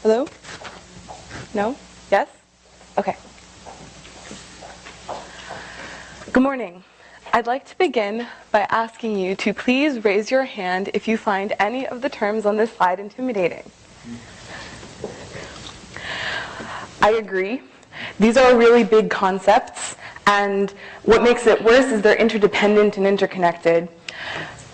Hello? No? Yes? Okay. Good morning. I'd like to begin by asking you to please raise your hand if you find any of the terms on this slide intimidating. I agree. These are really big concepts, and what makes it worse is they're interdependent and interconnected.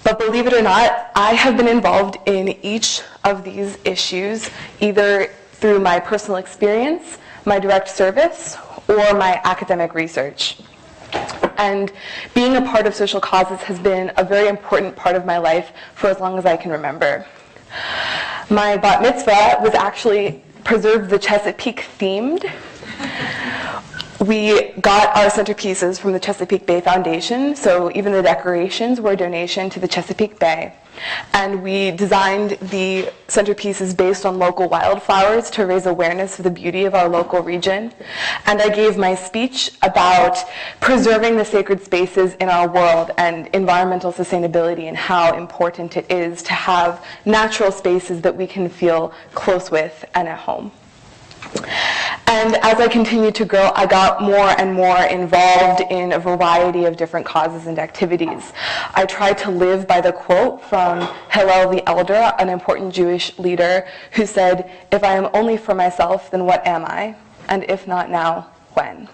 But believe it or not, I have been involved in each of these issues, either through my personal experience, my direct service, or my academic research. And being a part of social causes has been a very important part of my life for as long as I can remember. My bat mitzvah was actually preserve the Chesapeake themed. We got our centerpieces from the Chesapeake Bay Foundation, so even the decorations were a donation to the Chesapeake Bay. And we designed the centerpieces based on local wildflowers to raise awareness of the beauty of our local region. And I gave my speech about preserving the sacred spaces in our world and environmental sustainability and how important it is to have natural spaces that we can feel close with and at home. And as I continued to grow, I got more and more involved in a variety of different causes and activities. I tried to live by the quote from Hillel the Elder, an important Jewish leader, who said, "If I am only for myself, then what am I? And if not now, when?"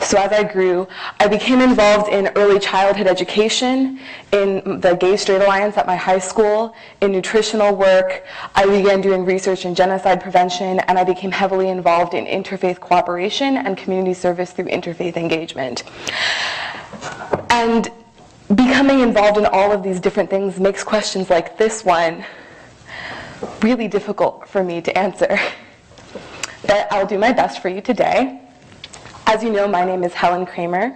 So as I grew, I became involved in early childhood education, in the Gay Straight Alliance at my high school, in nutritional work. I began doing research in genocide prevention, and I became heavily involved in interfaith cooperation and community service through interfaith engagement. And becoming involved in all of these different things makes questions like this one really difficult for me to answer. But I'll do my best for you today. As you know, my name is Helen Kramer,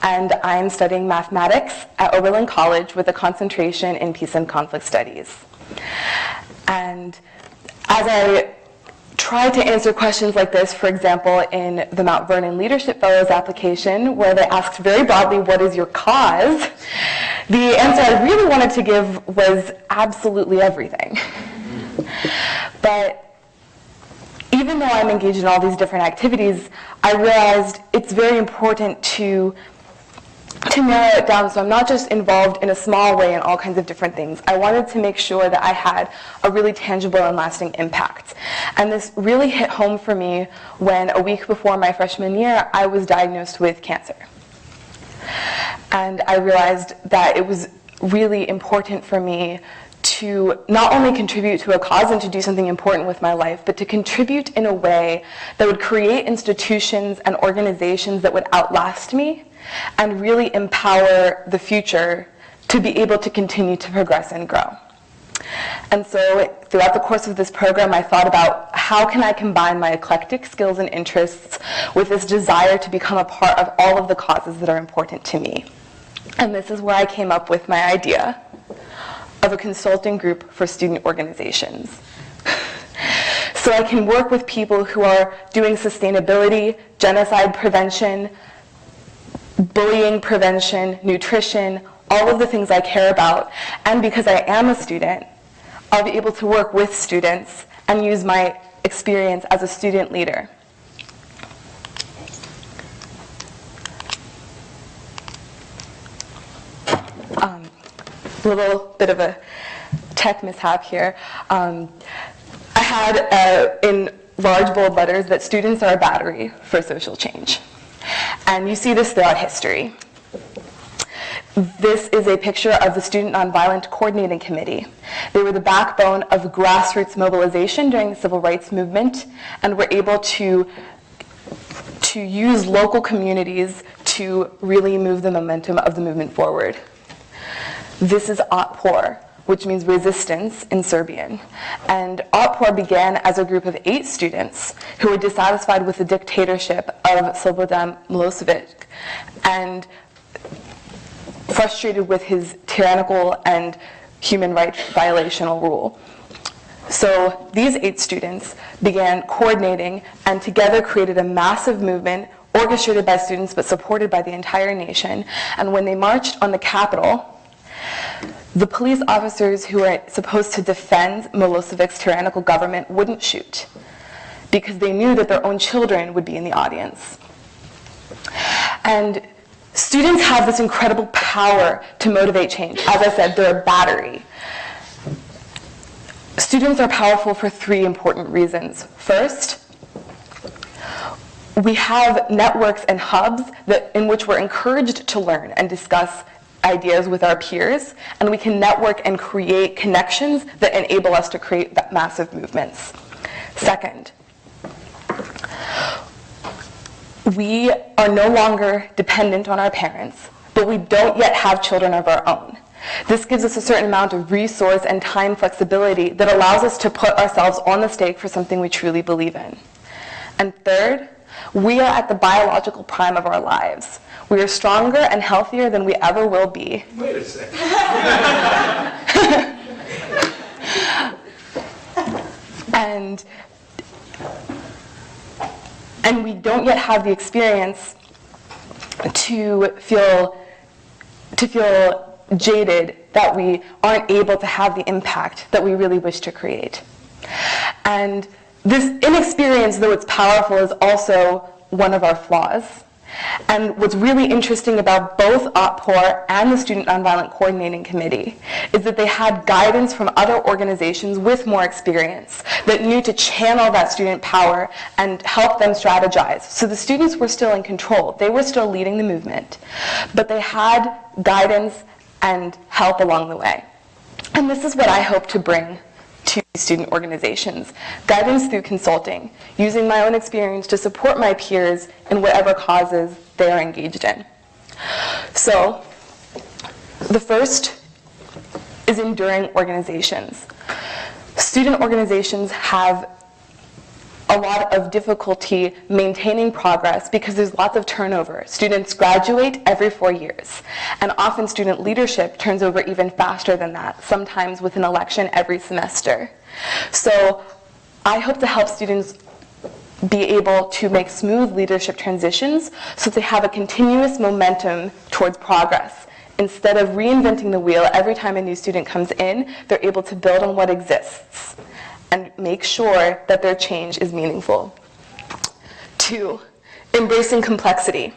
and I'm studying mathematics at Oberlin College with a concentration in peace and conflict studies. And as I try to answer questions like this, for example, in the Mount Vernon Leadership Fellows application, where they asked very broadly, "What is your cause?" the answer I really wanted to give was absolutely everything. But even though I'm engaged in all these different activities, I realized it's very important to narrow it down, so I'm not just involved in a small way in all kinds of different things. I wanted to make sure that I had a really tangible and lasting impact. And this really hit home for me when a week before my freshman year, I was diagnosed with cancer. And I realized that it was really important for me to not only contribute to a cause and to do something important with my life, but to contribute in a way that would create institutions and organizations that would outlast me and really empower the future to be able to continue to progress and grow. And so throughout the course of this program, I thought about how can I combine my eclectic skills and interests with this desire to become a part of all of the causes that are important to me. And this is where I came up with my idea of a consulting group for student organizations. So I can work with people who are doing sustainability, genocide prevention, bullying prevention, nutrition, all of the things I care about. And because I am a student, I'll be able to work with students and use my experience as a student leader. Little bit of a tech mishap here. I had in large bold letters that students are a battery for social change. And you see this throughout history. This is a picture of the Student Nonviolent Coordinating Committee. They were the backbone of grassroots mobilization during the Civil Rights Movement and were able to use local communities to really move the momentum of the movement forward. This is Otpor, which means resistance in Serbian. And Otpor began as a group of 8 students who were dissatisfied with the dictatorship of Slobodan Milosevic and frustrated with his tyrannical and human rights violational rule. So these 8 students began coordinating and together created a massive movement orchestrated by students but supported by the entire nation. And when they marched on the Capitol, The police officers who are supposed to defend Milosevic's tyrannical government wouldn't shoot because they knew that their own children would be in the audience. And students have this incredible power to motivate change. As I said, they're a battery. Students are powerful for 3 important reasons. First, we have networks and hubs in which we're encouraged to learn and discuss ideas with our peers, and we can network and create connections that enable us to create massive movements. Second, we are no longer dependent on our parents, but we don't yet have children of our own. This gives us a certain amount of resource and time flexibility that allows us to put ourselves on the stake for something we truly believe in. And third, we are at the biological prime of our lives. We are stronger and healthier than we ever will be. Wait a second. And we don't yet have the experience to feel jaded that we aren't able to have the impact that we really wish to create. And this inexperience, though it's powerful, is also one of our flaws. And what's really interesting about both OPPOR and the Student Nonviolent Coordinating Committee is that they had guidance from other organizations with more experience that knew to channel that student power and help them strategize. So the students were still in control. They were still leading the movement. But they had guidance and help along the way. And this is what I hope to bring to student organizations. Guidance through consulting, using my own experience to support my peers in whatever causes they are engaged in. So, the first is enduring organizations. Student organizations have a lot of difficulty maintaining progress because there's lots of turnover. Students graduate every 4 years, and often student leadership turns over even faster than that, sometimes with an election every semester. So I hope to help students be able to make smooth leadership transitions so they have a continuous momentum towards progress. Instead of reinventing the wheel every time a new student comes in, they're able to build on what exists and make sure that their change is meaningful. 2, embracing complexity.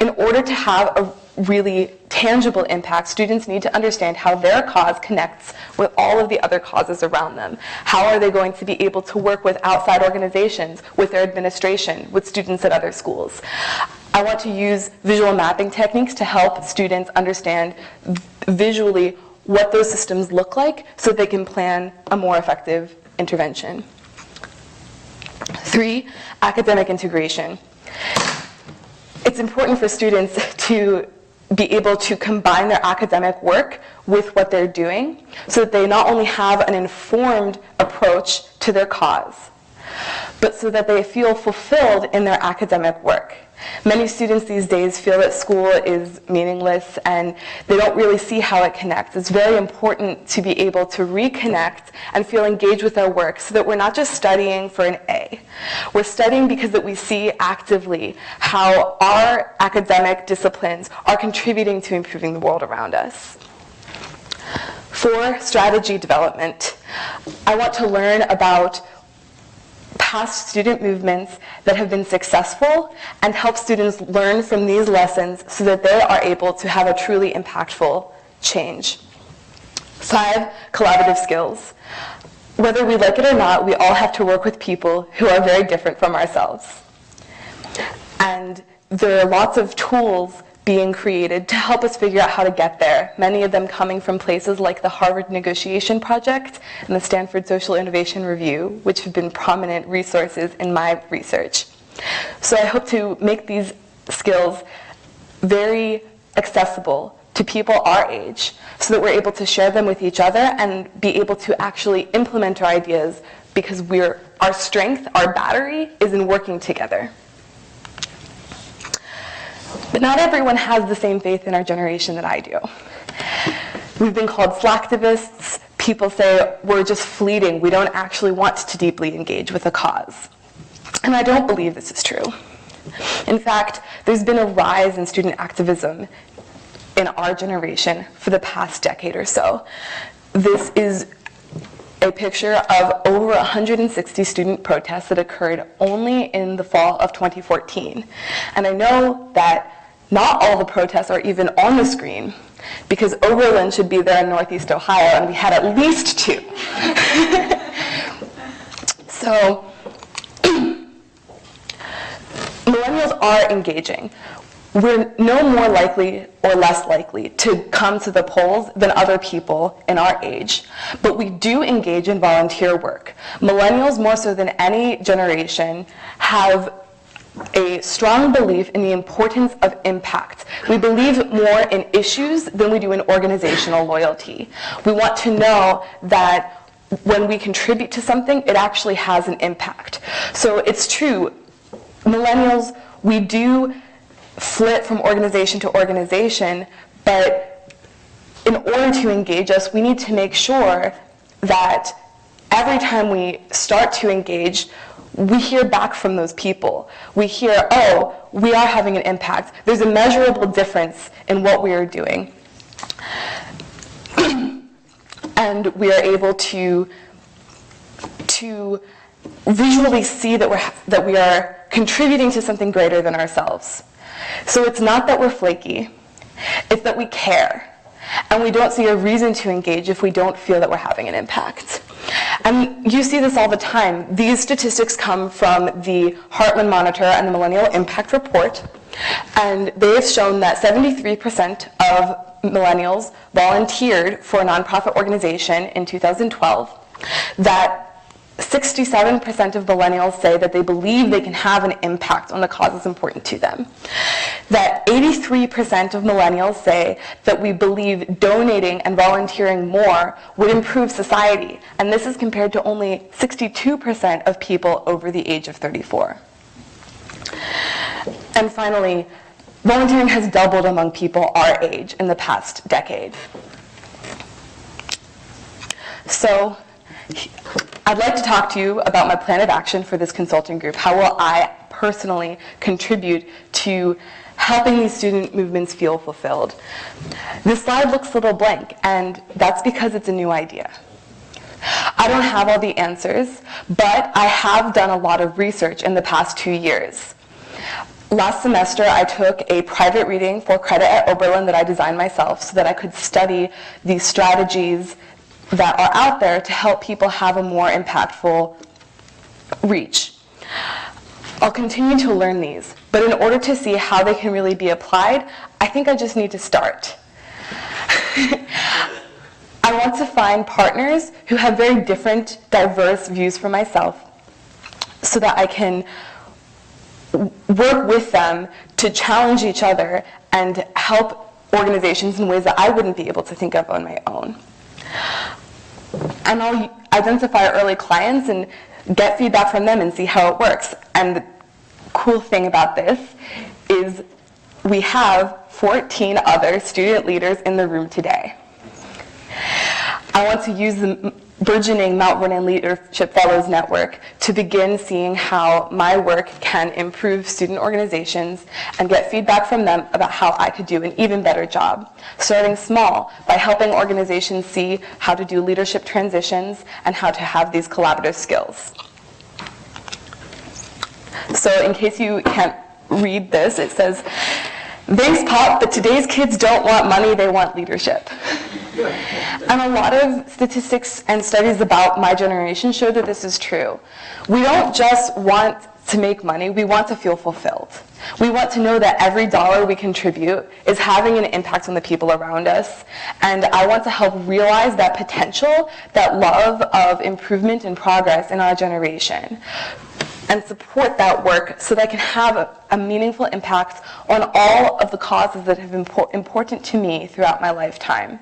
In order to have a really tangible impact, students need to understand how their cause connects with all of the other causes around them. How are they going to be able to work with outside organizations, with their administration, with students at other schools? I want to use visual mapping techniques to help students understand visually what those systems look like so they can plan a more effective intervention. 3, academic integration. It's important for students to be able to combine their academic work with what they're doing so that they not only have an informed approach to their cause, but so that they feel fulfilled in their academic work. Many students these days feel that school is meaningless and they don't really see how it connects. It's very important to be able to reconnect and feel engaged with our work so that we're not just studying for an A. We're studying because that we see actively how our academic disciplines are contributing to improving the world around us. 4, strategy development. I want to learn about past student movements that have been successful and help students learn from these lessons so that they are able to have a truly impactful change. 5, collaborative skills. Whether we like it or not, we all have to work with people who are very different from ourselves. And there are lots of tools being created to help us figure out how to get there, many of them coming from places like the Harvard Negotiation Project and the Stanford Social Innovation Review, which have been prominent resources in my research. So I hope to make these skills very accessible to people our age so that we're able to share them with each other and be able to actually implement our ideas because our strength, our battery, is in working together. But not everyone has the same faith in our generation that I do. We've been called slacktivists. People say we're just fleeting. We don't actually want to deeply engage with a cause. And I don't believe this is true. In fact, there's been a rise in student activism in our generation for the past decade or so. This is a picture of over 160 student protests that occurred only in the fall of 2014. And I know that not all the protests are even on the screen, because Oberlin should be there in Northeast Ohio, and we had at least 2. So, millennials are engaging. We're no more likely or less likely to come to the polls than other people in our age, but we do engage in volunteer work. Millennials, more so than any generation, have a strong belief in the importance of impact. We believe more in issues than we do in organizational loyalty. We want to know that when we contribute to something, it actually has an impact. So it's true, millennials, we do flip from organization to organization, but in order to engage us, we need to make sure that every time we start to engage, we hear back from those people. We hear, oh, we are having an impact. There's a measurable difference in what we are doing. And we are able to visually see that we are contributing to something greater than ourselves. So it's not that we're flaky, it's that we care. And we don't see a reason to engage if we don't feel that we're having an impact. And you see this all the time. These statistics come from the Heartland Monitor and the Millennial Impact Report. And they have shown that 73% of millennials volunteered for a nonprofit organization in 2012, that 67% of millennials say that they believe they can have an impact on the causes important to them. That 83% of millennials say that we believe donating and volunteering more would improve society. And this is compared to only 62% of people over the age of 34. And finally, volunteering has doubled among people our age in the past decade. So, I'd like to talk to you about my plan of action for this consulting group. How will I personally contribute to helping these student movements feel fulfilled? This slide looks a little blank, and that's because it's a new idea. I don't have all the answers, but I have done a lot of research in the past 2 years. Last semester, I took a private reading for credit at Oberlin that I designed myself so that I could study these strategies that are out there to help people have a more impactful reach. I'll continue to learn these, but in order to see how they can really be applied, I think I just need to start. I want to find partners who have very different, diverse views from myself so that I can work with them to challenge each other and help organizations in ways that I wouldn't be able to think of on my own. And I'll identify early clients and get feedback from them and see how it works. And the cool thing about this is we have 14 other student leaders in the room today. I want to use the burgeoning Mount Vernon Leadership Fellows network to begin seeing how my work can improve student organizations and get feedback from them about how I could do an even better job. Starting small by helping organizations see how to do leadership transitions and how to have these collaborative skills. So in case you can't read this, it says, "Thanks, Pop, but today's kids don't want money, they want leadership." And a lot of statistics and studies about my generation show that this is true. We don't just want to make money, we want to feel fulfilled. We want to know that every dollar we contribute is having an impact on the people around us. And I want to help realize that potential, that love of improvement and progress in our generation, and support that work so that I can have a meaningful impact on all of the causes that have been important to me throughout my lifetime.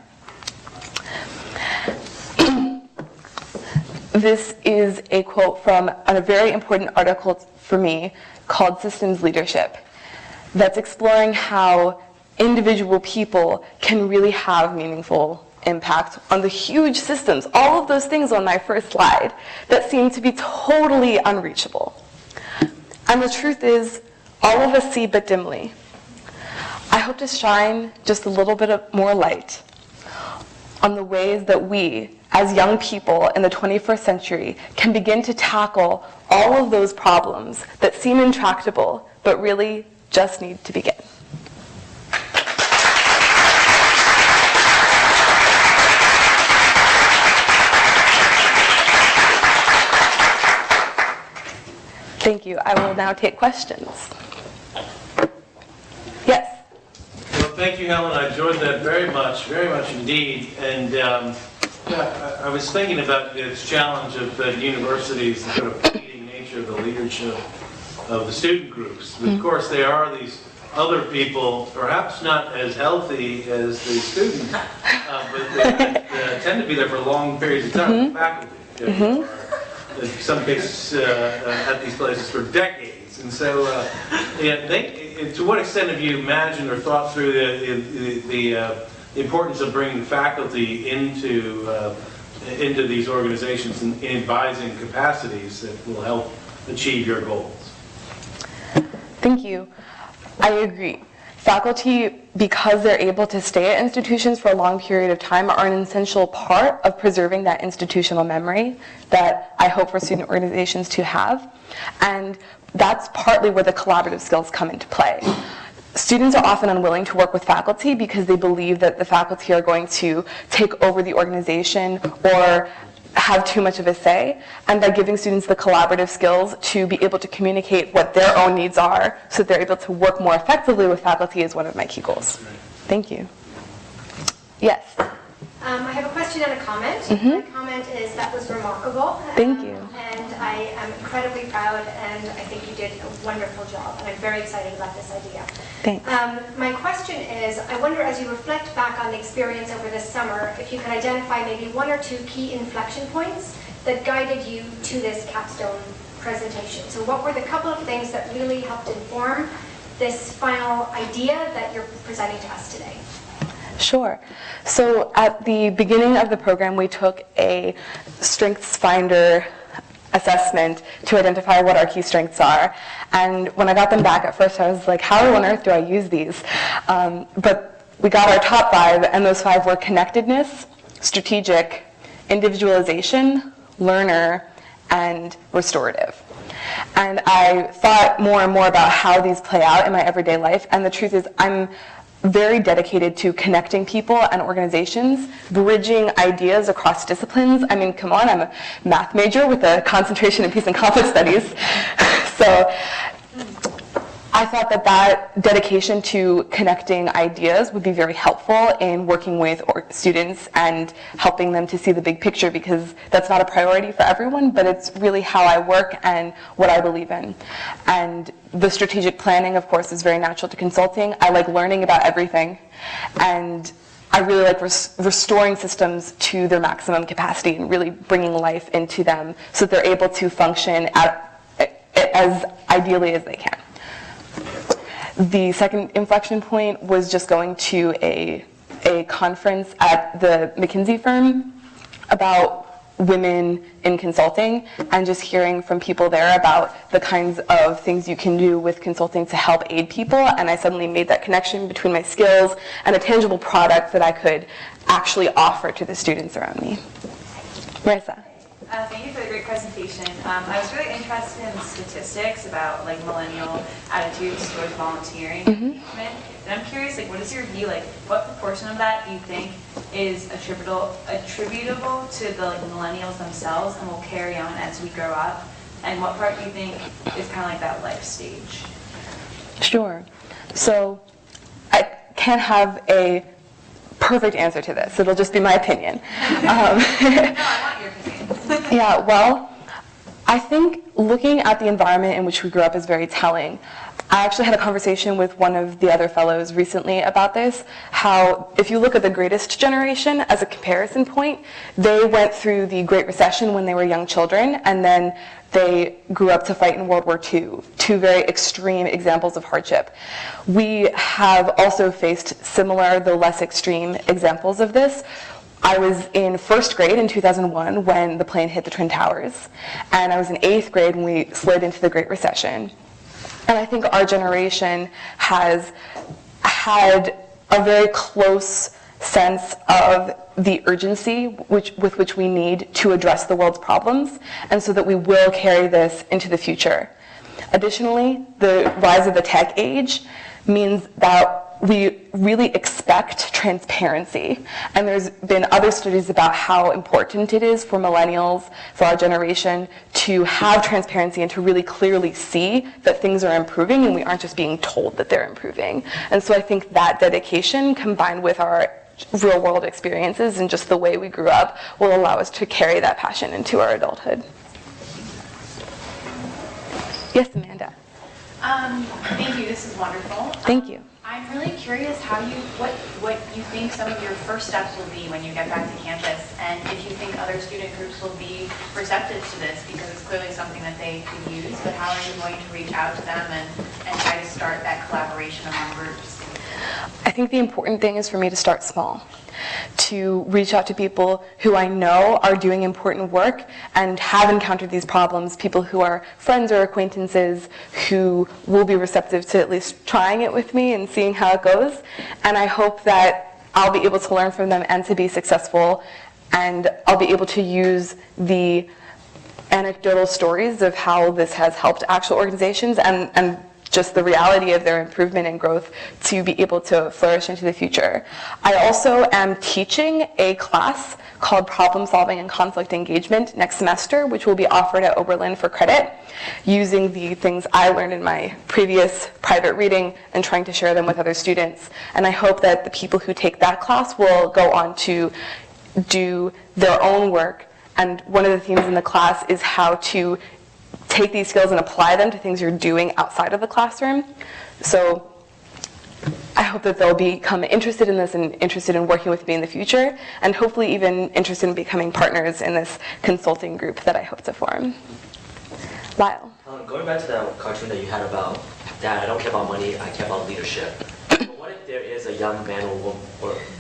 This is a quote from a very important article for me called Systems Leadership that's exploring how individual people can really have meaningful impact on the huge systems, all of those things on my first slide that seem to be totally unreachable. And the truth is, all of us see but dimly. I hope to shine just a little bit more light on the ways that we, as young people in the 21st century, can begin to tackle all of those problems that seem intractable, but really just need to begin. Thank you. I will now take questions. Yes? Well, thank you, Helen. I enjoyed that very much indeed. And I was thinking about this challenge of universities, the sort of fleeting nature of the leadership of the student groups. But of course, there are these other people, perhaps not as healthy as the students, but they tend to be there for long periods of time. Faculty, in some cases, at these places for decades. And so, to what extent have you imagined or thought through the importance of bringing faculty into these organizations in advising capacities that will help achieve your goals? Thank you. I agree. Faculty, because they're able to stay at institutions for a long period of time, are an essential part of preserving that institutional memory that I hope for student organizations to have. And that's partly where the collaborative skills come into play. Students are often unwilling to work with faculty because they believe that the faculty are going to take over the organization or have too much of a say, and by giving students the collaborative skills to be able to communicate what their own needs are so that they're able to work more effectively with faculty is one of my key goals. Thank you. Yes? I have a question and a comment. My comment is that was remarkable. Thank you. And I am incredibly proud, and I think you did a wonderful job, and I'm very excited about this idea. Thanks. My question is, I wonder, as you reflect back on the experience over this summer, if you could identify maybe one or two key inflection points that guided you to this capstone presentation. So what were the couple of things that really helped inform this final idea that you're presenting to us today? Sure. So at the beginning of the program, we took a Strengths Finder assessment to identify what our key strengths are. And when I got them back at first, I was like, how on earth do I use these? But we got our top 5, and those 5 were connectedness, strategic, individualization, learner, and restorative. And I thought more and more about how these play out in my everyday life, and the truth is I'm very dedicated to connecting people and organizations, bridging ideas across disciplines. I mean, come on, I'm a math major with a concentration in peace and conflict studies. So I thought that dedication to connecting ideas would be very helpful in working with students and helping them to see the big picture, because that's not a priority for everyone, but it's really how I work and what I believe in. And the strategic planning, of course, is very natural to consulting. I like learning about everything, and I really like restoring systems to their maximum capacity and really bringing life into them so that they're able to function as ideally as they can. The second inflection point was just going to a conference at the McKinsey firm about women in consulting, and just hearing from people there about the kinds of things you can do with consulting to help aid people. And I suddenly made that connection between my skills and a tangible product that I could actually offer to the students around me. Marissa. Thank you for the great presentation. I was really interested in the statistics about like millennial attitudes towards volunteering and engagement. And I'm curious, like, what is your view? Like, what proportion of that do you think is attributable to the millennials themselves and will carry on as we grow up? And what part do you think is kind of like that life stage? Sure. So I can't have a perfect answer to this. It'll just be my opinion. No, I want your opinion. Yeah, well, I think looking at the environment in which we grew up is very telling. I actually had a conversation with one of the other fellows recently about this, how if you look at the greatest generation as a comparison point, they went through the Great Recession when they were young children, and then they grew up to fight in World War II, 2 very extreme examples of hardship. We have also faced similar, though less extreme, examples of this. I was in 1st grade in 2001 when the plane hit the Twin Towers, and I was in 8th grade when we slid into the Great Recession. And I think our generation has had a very close sense of the urgency with which we need to address the world's problems, and so that we will carry this into the future. Additionally, the rise of the tech age means that we really expect transparency. And there's been other studies about how important it is for millennials, for our generation, to have transparency and to really clearly see that things are improving and we aren't just being told that they're improving. And so I think that dedication, combined with our real world experiences and just the way we grew up, will allow us to carry that passion into our adulthood. Yes, Amanda. Thank you, this is wonderful. Thank you. I'm really curious what you think some of your first steps will be when you get back to campus, and if you think other student groups will be receptive to this, because it's clearly something that they could use, but how are you going to reach out to them and try to start that collaboration among groups? I think the important thing is for me to start small, to reach out to people who I know are doing important work and have encountered these problems, people who are friends or acquaintances who will be receptive to at least trying it with me and seeing how it goes. And I hope that I'll be able to learn from them and to be successful, and I'll be able to use the anecdotal stories of how this has helped actual organizations and just the reality of their improvement and growth to be able to flourish into the future. I also am teaching a class called Problem Solving and Conflict Engagement next semester, which will be offered at Oberlin for credit, using the things I learned in my previous private reading and trying to share them with other students. And I hope that the people who take that class will go on to do their own work. And one of the themes in the class is how to take these skills and apply them to things you're doing outside of the classroom. So I hope that they'll become interested in this and interested in working with me in the future, and hopefully even interested in becoming partners in this consulting group that I hope to form. Lyle. Going back to the cartoon that you had about, Dad, I don't care about money, I care about leadership. But what if there is a young man or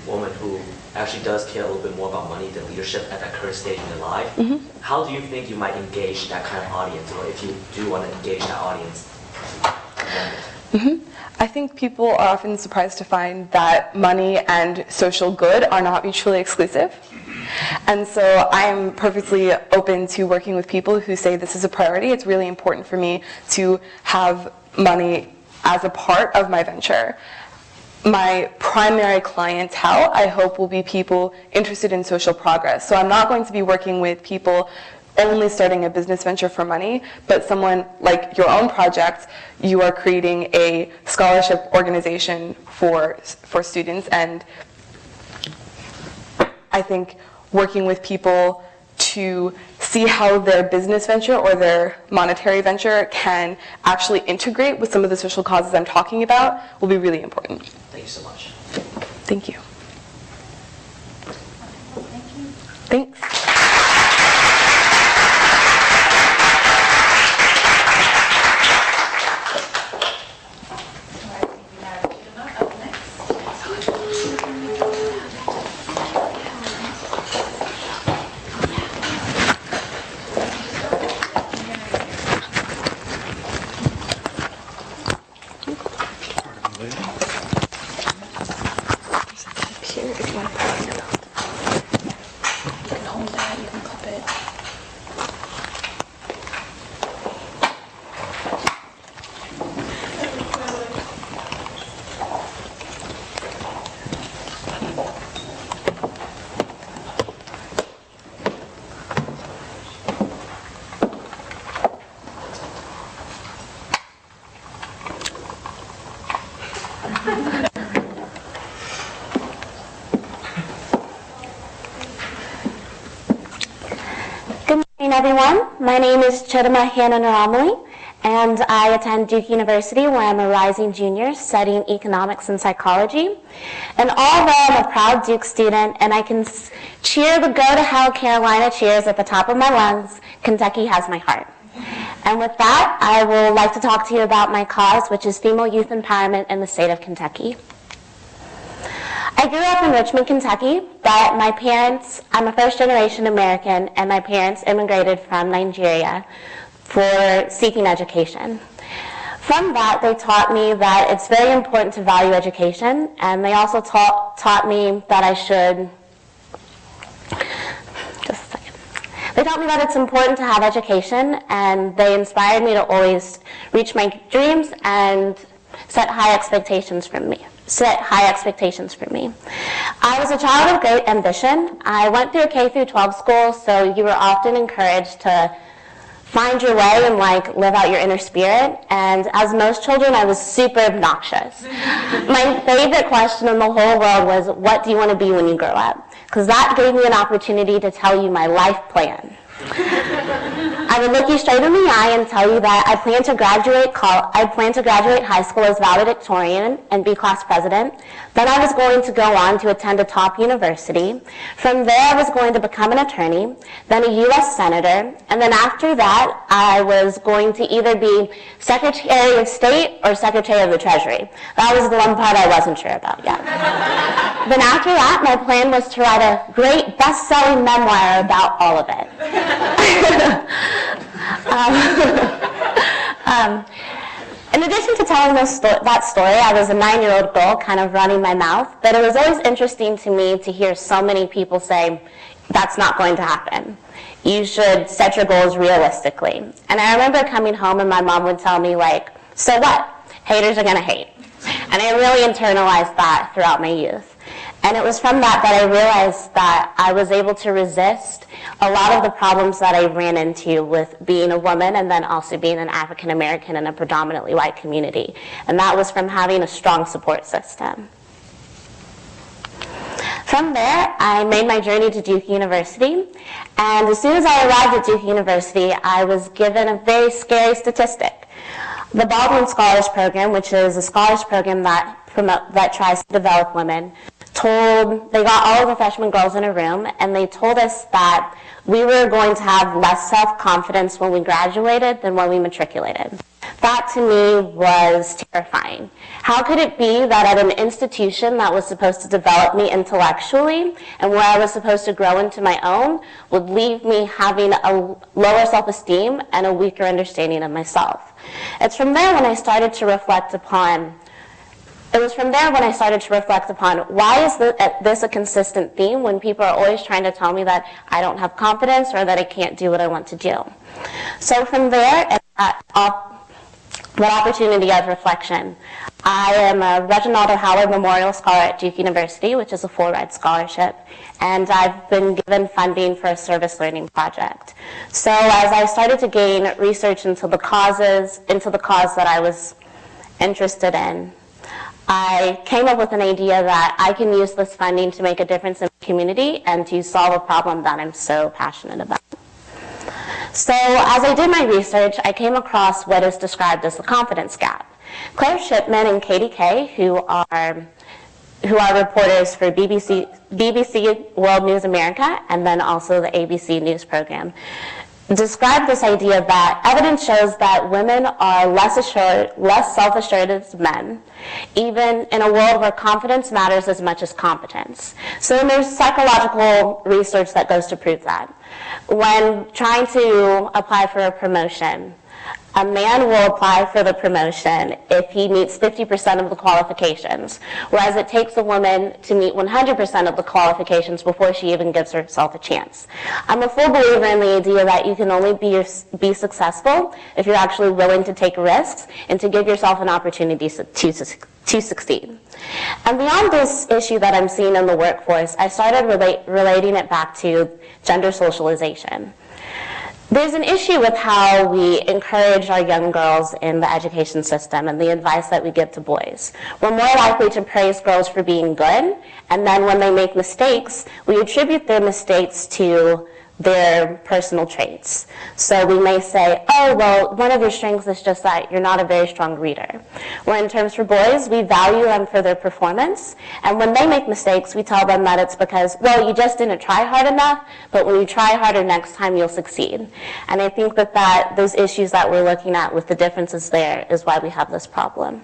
woman who actually does care a little bit more about money than leadership at that current stage in their life? Mm-hmm. How do you think you might engage that kind of audience, or if you do want to engage that audience? Mm-hmm. I think people are often surprised to find that money and social good are not mutually exclusive. And so I am perfectly open to working with people who say this is a priority. It's really important for me to have money as a part of my venture. My primary clientele, I hope, will be people interested in social progress. So I'm not going to be working with people only starting a business venture for money, but someone like your own project, you are creating a scholarship organization for students, and I think working with people to see how their business venture or their monetary venture can actually integrate with some of the social causes I'm talking about will be really important. Thank you so much. Thank you. Thank you. Thanks. Good morning, everyone. My name is Chodama Hannah-Naramali, and I attend Duke University, where I'm a rising junior studying economics and psychology. And although I'm a proud Duke student and I can cheer the Go to Hell Carolina cheers at the top of my lungs, Kentucky has my heart. And with that, I would like to talk to you about my cause, which is female youth empowerment in the state of Kentucky. I grew up in Richmond, Kentucky, but my parents, I'm a first-generation American, and my parents immigrated from Nigeria for seeking education. From that, they taught me that it's very important to value education, and they also taught me that I should, just a second. They taught me that it's important to have education, and they inspired me to always reach my dreams and set high expectations for me. I was a child of great ambition. I went through a K through 12 school, so you were often encouraged to find your way and live out your inner spirit. And as most children, I was super obnoxious. My favorite question in the whole world was, what do you want to be when you grow up? Because that gave me an opportunity to tell you my life plan. I would look you straight in the eye and tell you that I plan to graduate high school as valedictorian and be class president. Then I was going to go on to attend a top university. From there, I was going to become an attorney, then a U.S. senator, and then after that, I was going to either be Secretary of State or Secretary of the Treasury. That was the one part I wasn't sure about yet. Then after that, my plan was to write a great best-selling memoir about all of it. In addition to telling that story, I was a 9-year-old girl kind of running my mouth, but it was always interesting to me to hear so many people say, that's not going to happen. You should set your goals realistically. And I remember coming home and my mom would tell me, so what? Haters are going to hate. And I really internalized that throughout my youth. And it was from that I realized that I was able to resist a lot of the problems that I ran into with being a woman and then also being an African American in a predominantly white community. And that was from having a strong support system. From there, I made my journey to Duke University. And as soon as I arrived at Duke University, I was given a very scary statistic. The Baldwin Scholars Program, which is a scholars program that tries to develop women, they got all of the freshman girls in a room, and they told us that we were going to have less self-confidence when we graduated than when we matriculated. That to me was terrifying. How could it be that at an institution that was supposed to develop me intellectually and where I was supposed to grow into my own would leave me having a lower self-esteem and a weaker understanding of myself? It's from there when I started to reflect upon why is this a consistent theme when people are always trying to tell me that I don't have confidence or that I can't do what I want to do. So from there, that opportunity of reflection, I am a Reginald Howard Memorial Scholar at Duke University, which is a full-ride scholarship, and I've been given funding for a service learning project. So as I started to gain research into the cause that I was interested in, I came up with an idea that I can use this funding to make a difference in the community and to solve a problem that I'm so passionate about. So as I did my research, I came across what is described as the confidence gap. Claire Shipman and Katie Kay, who are reporters for BBC World News America and then also the ABC News program, describe this idea that evidence shows that women are less self-assured as men, even in a world where confidence matters as much as competence. So there's psychological research that goes to prove that. When trying to apply for a promotion, a man will apply for the promotion if he meets 50% of the qualifications, whereas it takes a woman to meet 100% of the qualifications before she even gives herself a chance. I'm a full believer in the idea that you can only be successful if you're actually willing to take risks and to give yourself an opportunity to succeed. And beyond this issue that I'm seeing in the workforce, I started relating it back to gender socialization. There's an issue with how we encourage our young girls in the education system and the advice that we give to boys. We're more likely to praise girls for being good, and then when they make mistakes, we attribute their mistakes to their personal traits. So we may say, oh, well, one of your strengths is just that you're not a very strong reader. Where in terms for boys, we value them for their performance, and when they make mistakes, we tell them that it's because, well, you just didn't try hard enough, but when you try harder next time, you'll succeed. And I think that those issues that we're looking at with the differences there is why we have this problem.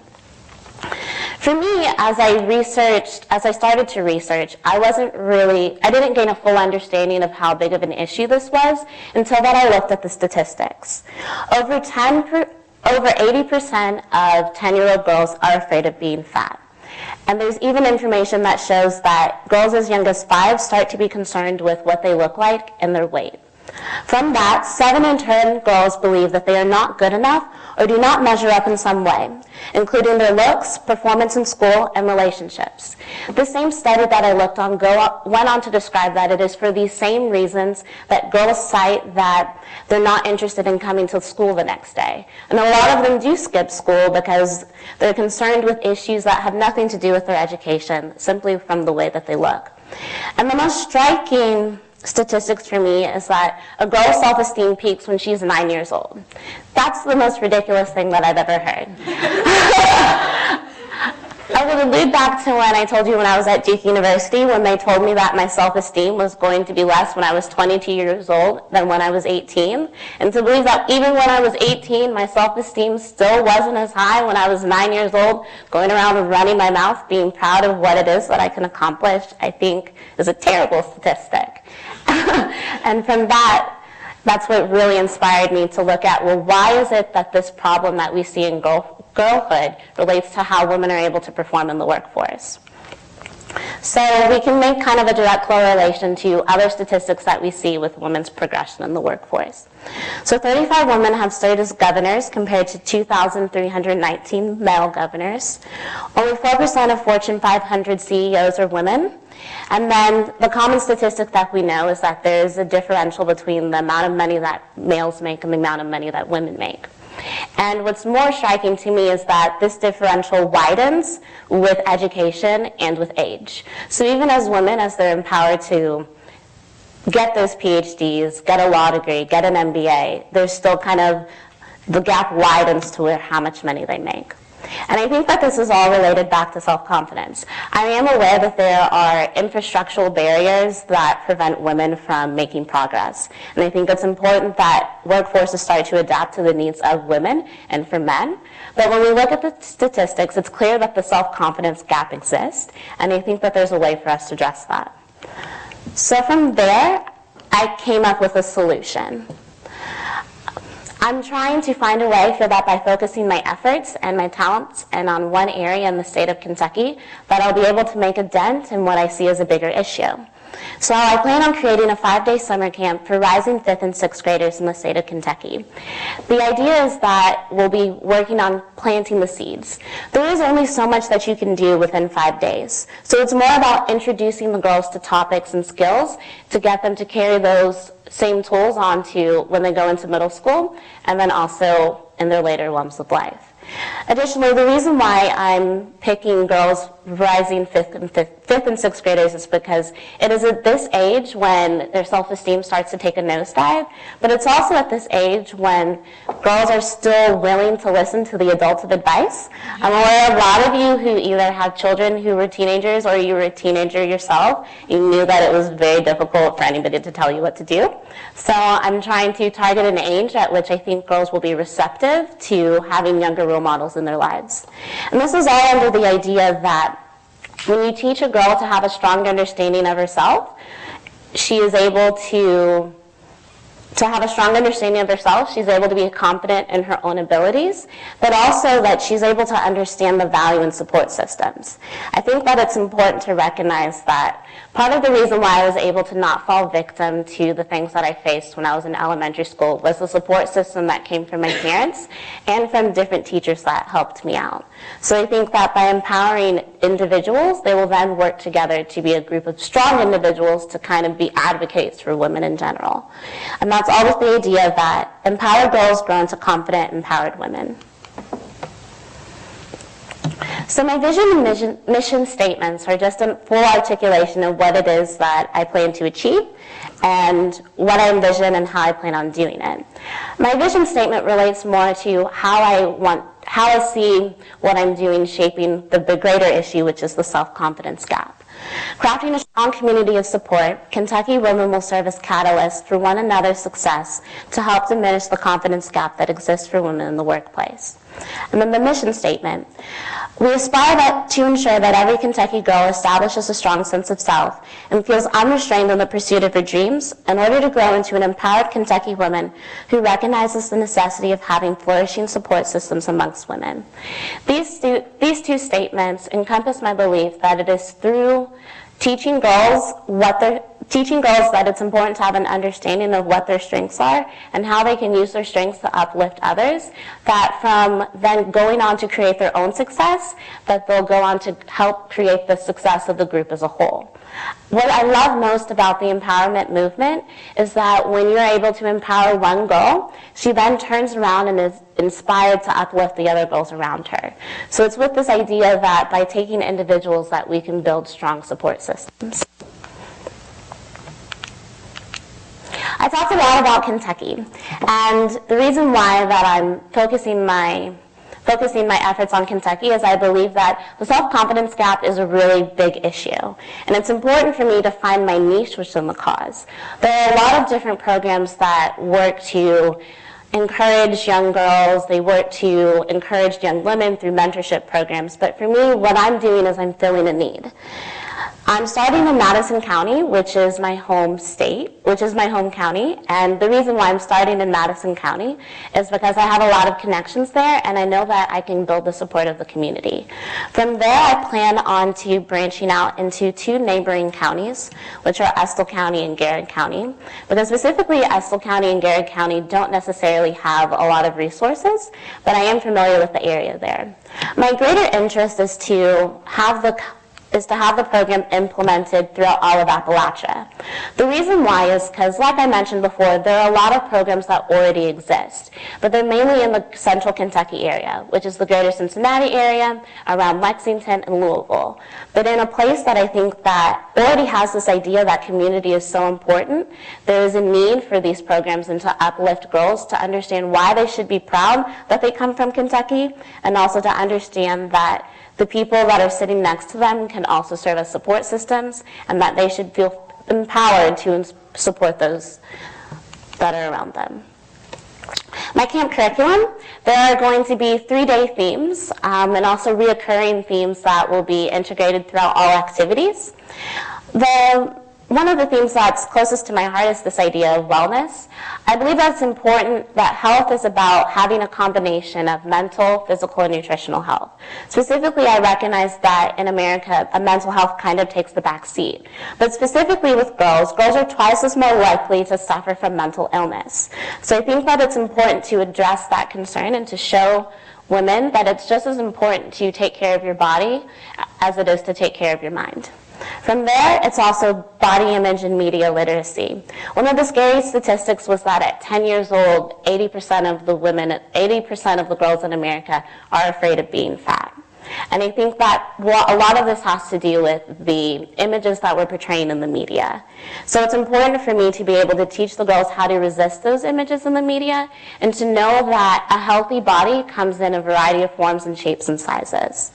For me, as I started to research, I didn't gain a full understanding of how big of an issue this was until that I looked at the statistics. Over over 80% of 10-year-old girls are afraid of being fat. And there's even information that shows that girls as young as 5 start to be concerned with what they look like and their weight. From that, 7 in 10 girls believe that they are not good enough or do not measure up in some way, including their looks, performance in school, and relationships. The same study that I looked on went on to describe that it is for these same reasons that girls cite that they're not interested in coming to school the next day. And a lot of them do skip school because they're concerned with issues that have nothing to do with their education, simply from the way that they look. And the most striking statistics for me is that a girl's self-esteem peaks when she's 9 years old. That's the most ridiculous thing that I've ever heard. I would allude back to when I told you when I was at Duke University, when they told me that my self-esteem was going to be less when I was 22 years old than when I was 18. And to believe that even when I was 18, my self-esteem still wasn't as high when I was 9 years old, going around and running my mouth, being proud of what it is that I can accomplish, I think is a terrible statistic. And from that's what really inspired me to look at, well, why is it that this problem that we see in girlhood relates to how women are able to perform in the workforce? So we can make kind of a direct correlation to other statistics that we see with women's progression in the workforce. So 35 women have served as governors compared to 2,319 male governors. Only 4% of Fortune 500 CEOs are women. And then the common statistic that we know is that there is a differential between the amount of money that males make and the amount of money that women make. And what's more striking to me is that this differential widens with education and with age. So even as women, as they're empowered to get those PhDs, get a law degree, get an MBA, there's still kind of, the gap widens to where how much money they make. And I think that this is all related back to self-confidence. I am aware that there are infrastructural barriers that prevent women from making progress. And I think it's important that workforces start to adapt to the needs of women and for men. But when we look at the statistics, it's clear that the self-confidence gap exists. And I think that there's a way for us to address that. So from there, I came up with a solution. I'm trying to find a way so that by focusing my efforts and my talents and on one area in the state of Kentucky, that I'll be able to make a dent in what I see as a bigger issue. So I plan on creating a 5-day summer camp for rising 5th and 6th graders in the state of Kentucky. The idea is that we'll be working on planting the seeds. There is only so much that you can do within 5 days. So it's more about introducing the girls to topics and skills to get them to carry those same tools on to when they go into middle school and then also in their later realms of life. Additionally, the reason why I'm picking girls rising 5th and 6th graders is because it is at this age when their self-esteem starts to take a nosedive, but it's also at this age when girls are still willing to listen to the adults' advice. I'm aware of a lot of you who either have children who were teenagers or you were a teenager yourself. You knew that it was very difficult for anybody to tell you what to do. So I'm trying to target an age at which I think girls will be receptive to having younger role models in their lives. And this is all under the idea that when you teach a girl to have a strong understanding of herself, she is able to have a strong understanding of herself, she's able to be confident in her own abilities, but also that she's able to understand the value in support systems. I think that it's important to recognize that part of the reason why I was able to not fall victim to the things that I faced when I was in elementary school was the support system that came from my parents and from different teachers that helped me out. So I think that by empowering individuals, they will then work together to be a group of strong individuals to kind of be advocates for women in general. And that's always the idea that empowered girls grow into confident, empowered women. So my vision and mission statements are just a full articulation of what it is that I plan to achieve and what I envision and how I plan on doing it. My vision statement relates more to how I see what I'm doing shaping the greater issue, which is the self-confidence gap. Crafting a strong community of support, Kentucky women will serve as catalysts for one another's success to help diminish the confidence gap that exists for women in the workplace. And then the mission statement. We aspire to ensure that every Kentucky girl establishes a strong sense of self and feels unrestrained in the pursuit of her dreams in order to grow into an empowered Kentucky woman who recognizes the necessity of having flourishing support systems amongst women. These two statements encompass my belief that it is through teaching girls that it's important to have an understanding of what their strengths are and how they can use their strengths to uplift others, that from then going on to create their own success, that they'll go on to help create the success of the group as a whole. What I love most about the empowerment movement is that when you're able to empower one girl, she then turns around and is inspired to uplift the other girls around her. So it's with this idea that by taking individuals that we can build strong support systems. I talked a lot about Kentucky, and the reason why that I'm focusing my efforts on Kentucky is I believe that the self-confidence gap is a really big issue, and it's important for me to find my niche within the cause. There are a lot of different programs that work to encourage young girls, they work to encourage young women through mentorship programs, but for me, what I'm doing is I'm filling a need. I'm starting in Madison County, which is my home county, and the reason why I'm starting in Madison County is because I have a lot of connections there, and I know that I can build the support of the community. From there, I plan on to branching out into 2 neighboring counties, which are Estill County and Garrett County, because specifically Estill County and Garrett County don't necessarily have a lot of resources, but I am familiar with the area there. My greater interest is to have the program implemented throughout all of Appalachia. The reason why is because, like I mentioned before, there are a lot of programs that already exist, but they're mainly in the central Kentucky area, which is the greater Cincinnati area, around Lexington and Louisville. But in a place that I think that already has this idea that community is so important, there is a need for these programs and to uplift girls to understand why they should be proud that they come from Kentucky, and also to understand that the people that are sitting next to them can also serve as support systems, and that they should feel empowered to support those that are around them. My camp curriculum, there are going to be 3-day themes and also reoccurring themes that will be integrated throughout all activities. One of the themes that's closest to my heart is this idea of wellness. I believe that it's important that health is about having a combination of mental, physical, and nutritional health. Specifically, I recognize that in America, mental health kind of takes the back seat. But specifically with girls are twice as more likely to suffer from mental illness. So I think that it's important to address that concern and to show women that it's just as important to take care of your body as it is to take care of your mind. From there, it's also body image and media literacy. One of the scary statistics was that at 10 years old, 80% of the girls in America are afraid of being fat. And I think that a lot of this has to do with the images that we're portraying in the media. So it's important for me to be able to teach the girls how to resist those images in the media and to know that a healthy body comes in a variety of forms and shapes and sizes.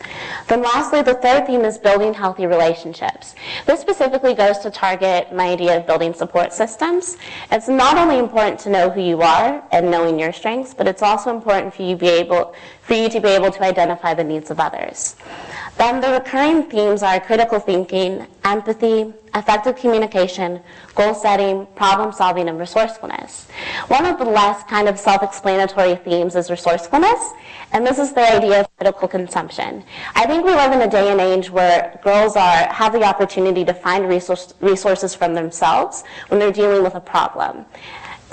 Then lastly, the 3rd theme is building healthy relationships. This specifically goes to target my idea of building support systems. It's not only important to know who you are and knowing your strengths, but it's also important for you to be able to identify the needs of others. Then the recurring themes are critical thinking, empathy, effective communication, goal setting, problem solving, and resourcefulness. One of the less kind of self-explanatory themes is resourcefulness, and this is the idea of critical consumption. I think we live in a day and age where girls have the opportunity to find resources from themselves when they're dealing with a problem.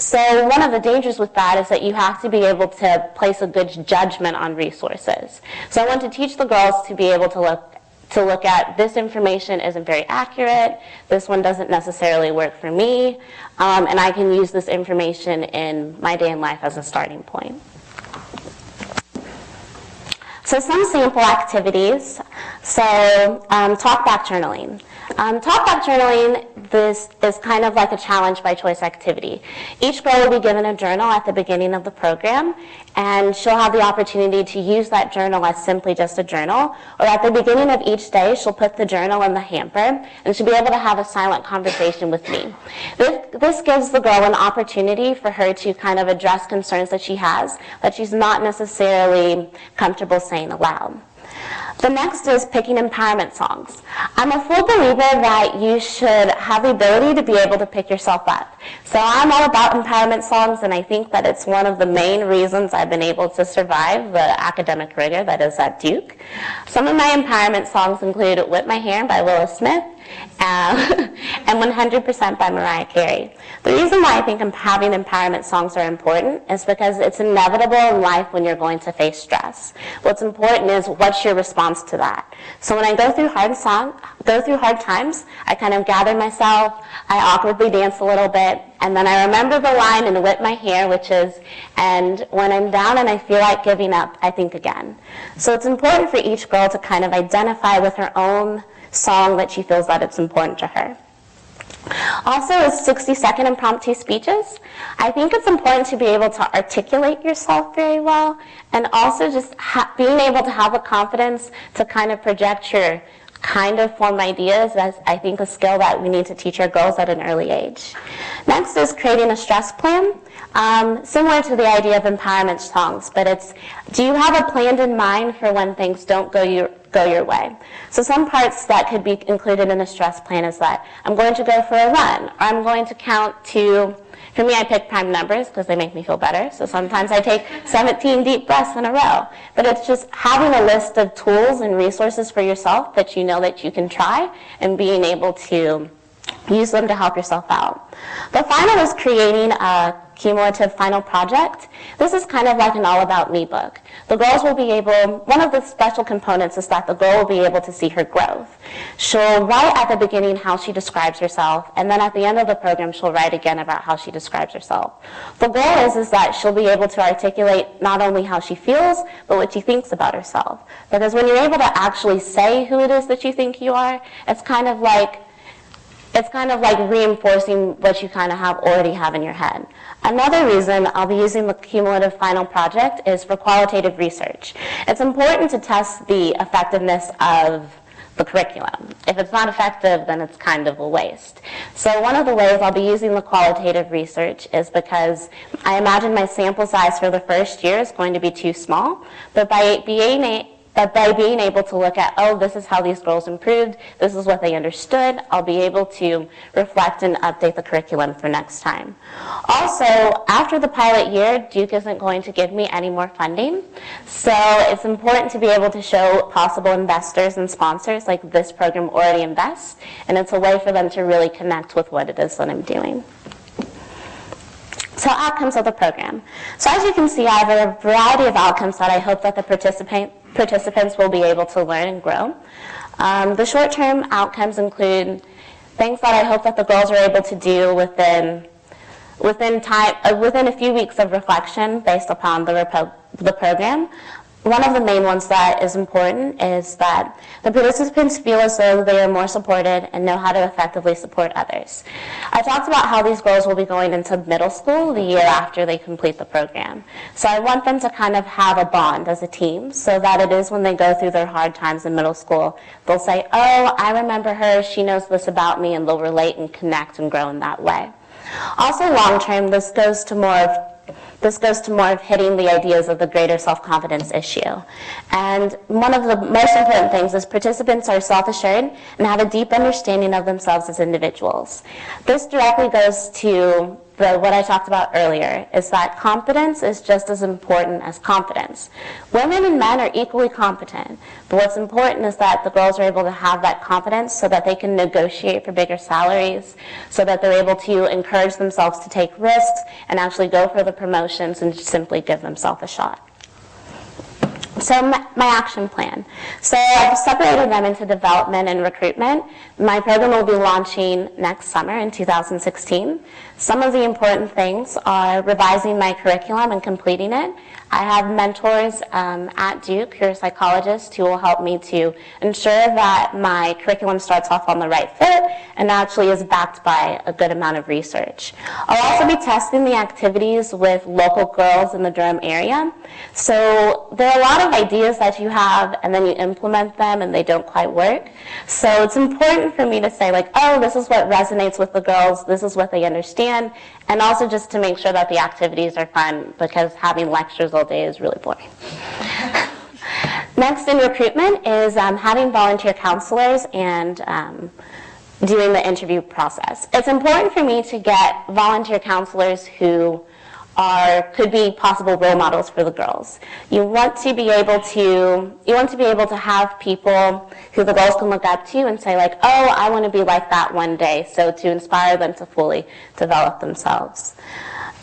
So one of the dangers with that is that you have to be able to place a good judgment on resources. So I want to teach the girls to be able to look at this information isn't very accurate, this one doesn't necessarily work for me, and I can use this information in my day in life as a starting point. So some sample activities. So talk back journaling. Talkback journaling, this is kind of like a challenge by choice activity. Each girl will be given a journal at the beginning of the program, and she'll have the opportunity to use that journal as simply just a journal, or at the beginning of each day, she'll put the journal in the hamper, and she'll be able to have a silent conversation with me. This gives the girl an opportunity for her to kind of address concerns that she has, that she's not necessarily comfortable saying aloud. The next is picking empowerment songs. I'm a full believer that you should have the ability to be able to pick yourself up. So I'm all about empowerment songs, and I think that it's one of the main reasons I've been able to survive the academic rigor that is at Duke. Some of my empowerment songs include Whip My Hair by Willa Smith, and 100% by Mariah Carey. The reason why I think having empowerment songs are important is because it's inevitable in life when you're going to face stress. What's important is what's your response to that. So when I go through hard times, I kind of gather myself, I awkwardly dance a little bit, and then I remember the line in Whip My Hair, which is, and when I'm down and I feel like giving up, I think again. So it's important for each girl to kind of identify with her own song that she feels that it's important to her. Also is 60-second impromptu speeches. I think it's important to be able to articulate yourself very well, and also just being able to have the confidence to kind of project your kind of form ideas. That's, I think, a skill that we need to teach our girls at an early age. Next is creating a stress plan. Similar to the idea of empowerment songs, but it's, do you have a plan in mind for when things don't go your way? So some parts that could be included in a stress plan is that I'm going to go for a run, or I'm going to count to, for me I pick prime numbers because they make me feel better, so sometimes I take 17 deep breaths in a row. But it's just having a list of tools and resources for yourself that you know that you can try, and being able to use them to help yourself out. The final is creating a cumulative final project. This is kind of like an all about me book. The girls will be able, one of the special components is that the girl will be able to see her growth. She'll write at the beginning how she describes herself, and then at the end of the program she'll write again about how she describes herself. The goal is that she'll be able to articulate not only how she feels, but what she thinks about herself. Because when you're able to actually say who it is that you think you are, it's kind of like reinforcing what you kind of already have in your head. Another reason I'll be using the cumulative final project is for qualitative research. It's important to test the effectiveness of the curriculum. If it's not effective, then it's kind of a waste. So one of the ways I'll be using the qualitative research is because I imagine my sample size for the first year is going to be too small, but by being able to look at, oh, this is how these girls improved, this is what they understood, I'll be able to reflect and update the curriculum for next time. Also, after the pilot year, Duke isn't going to give me any more funding, so it's important to be able to show possible investors and sponsors like this program already invests, and it's a way for them to really connect with what it is that I'm doing. So outcomes of the program. So as you can see, I have a variety of outcomes that I hope that the participants will be able to learn and grow. The short-term outcomes include things that I hope that the girls are able to do within a few weeks of reflection based upon the program. One of the main ones that is important is that the participants feel as though they are more supported and know how to effectively support others. I talked about how these girls will be going into middle school the year after they complete the program. So I want them to kind of have a bond as a team so that it is when they go through their hard times in middle school, they'll say, oh, I remember her, she knows this about me, and they'll relate and connect and grow in that way. Also long term, this goes to more of hitting the ideas of the greater self-confidence issue. And one of the most important things is participants are self-assured and have a deep understanding of themselves as individuals. This directly goes to what I talked about earlier, is that competence is just as important as confidence. Women and men are equally competent, but what's important is that the girls are able to have that confidence so that they can negotiate for bigger salaries, so that they're able to encourage themselves to take risks and actually go for the promotions and simply give themselves a shot. So my action plan. So I've separated them into development and recruitment. My program will be launching next summer in 2016. Some of the important things are revising my curriculum and completing it. I have mentors at Duke who are psychologists who will help me to ensure that my curriculum starts off on the right foot and actually is backed by a good amount of research. I'll also be testing the activities with local girls in the Durham area. So there are a lot of ideas that you have and then you implement them and they don't quite work. So it's important for me to say like, oh, this is what resonates with the girls, this is what they understand, and also just to make sure that the activities are fun because having lectures all day is really boring. Next in recruitment is having volunteer counselors and doing the interview process. It's important for me to get volunteer counselors who could be possible role models for the girls. You want to be able to have people who the girls can look up to and say like, oh, I want to be like that one day. So to inspire them to fully develop themselves.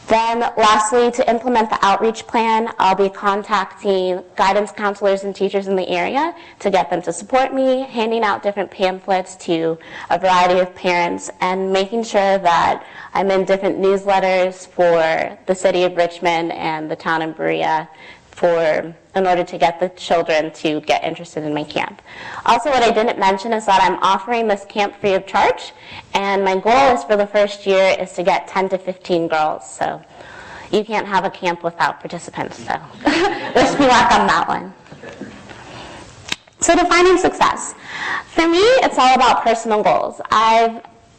Then lastly, to implement the outreach plan, I'll be contacting guidance counselors and teachers in the area to get them to support me, handing out different pamphlets to a variety of parents, and making sure that I'm in different newsletters for the city of Richmond and the town of Berea in order to get the children to get interested in my camp. Also, what I didn't mention is that I'm offering this camp free of charge, and my goal is for the first year is to get 10 to 15 girls. So you can't have a camp without participants, so wish me luck on that one. So defining success. For me, it's all about personal goals.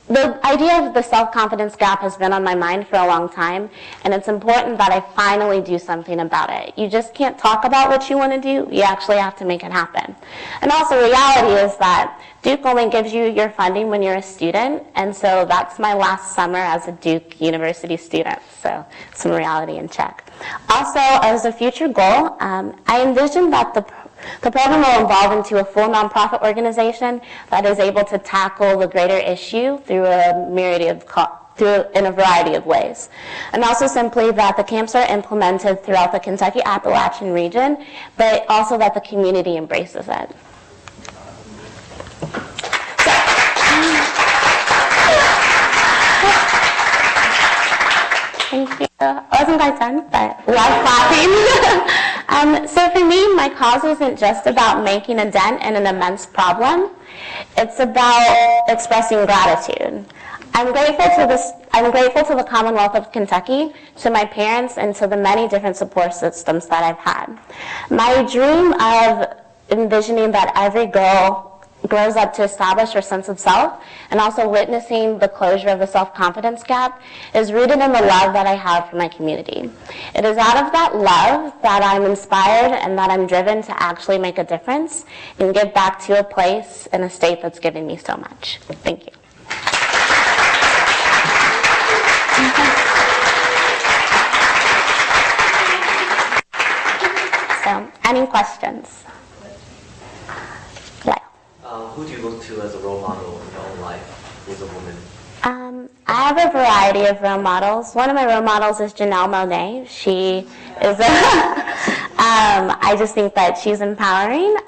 The idea of the self-confidence gap has been on my mind for a long time, and it's important that I finally do something about it. You just can't talk about what you want to do, you actually have to make it happen. And also, reality is that Duke only gives you your funding when you're a student, and so that's my last summer as a Duke University student, so some reality in check. Also, as a future goal, I envision that the program will evolve into a full nonprofit organization that is able to tackle the greater issue through in a variety of ways. And also simply that the camps are implemented throughout the Kentucky Appalachian region, but also that the community embraces it. Thank you. I wasn't quite done, but love clapping. So for me, my cause isn't just about making a dent in an immense problem. It's about expressing gratitude. I'm grateful to the Commonwealth of Kentucky, to my parents, and to the many different support systems that I've had. My dream of envisioning that every girl grows up to establish her sense of self, and also witnessing the closure of the self-confidence gap, is rooted in the love that I have for my community. It is out of that love that I'm inspired and that I'm driven to actually make a difference and give back to a place and a state that's given me so much. Thank you. So, any questions? Who do you look to as a role model in your own life who's a woman? I have a variety of role models. One of my role models is Janelle Monáe. She is I just think that she's empowering.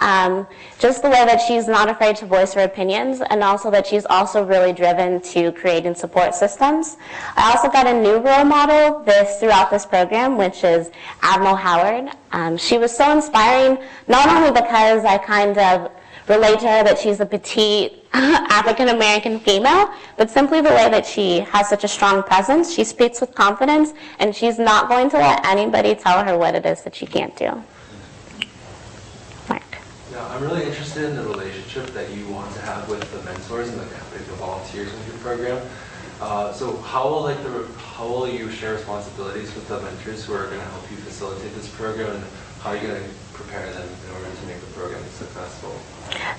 Just the way that she's not afraid to voice her opinions, and also that she's also really driven to creating support systems. I also got a new role model throughout this program, which is Admiral Howard. She was so inspiring, not only because I kind of relate to her that she's a petite African-American female, but simply the way that she has such a strong presence. She speaks with confidence, and she's not going to let anybody tell her what it is that she can't do. Mark. Yeah, I'm really interested in the relationship that you want to have with the mentors and the volunteers in your program. So how will you share responsibilities with the mentors who are going to help you facilitate this program, and how are you going to prepare them in order to make the program successful?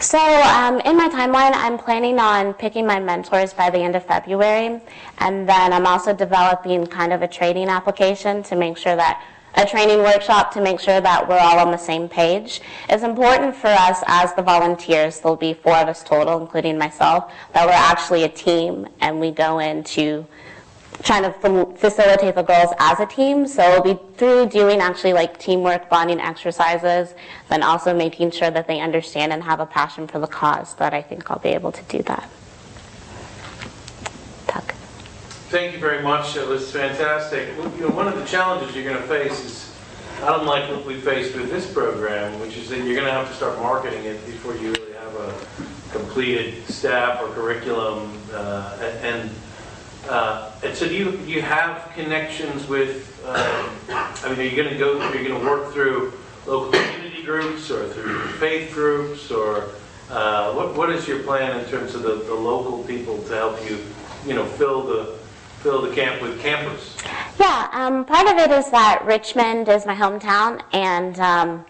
So in my timeline, I'm planning on picking my mentors by the end of February, and then I'm also developing kind of a training application to make sure that a training workshop to make sure that we're all on the same page. It's important for us as the volunteers, there'll be 4 of us total, including myself, that we're actually a team and we go into trying to facilitate the girls as a team. So it'll be through doing actually like teamwork bonding exercises, then also making sure that they understand and have a passion for the cause, that I think I'll be able to do that. Tuck. Thank you very much. It was fantastic. One of the challenges you're going to face is unlike what we faced with this program, which is that you're going to have to start marketing it before you really have a completed staff or curriculum. And so do you have connections with, I mean, are you going to work through local community groups or through faith groups, or what is your plan in terms of the local people to help you, fill the camp with campers? Yeah, part of it is that Richmond is my hometown, and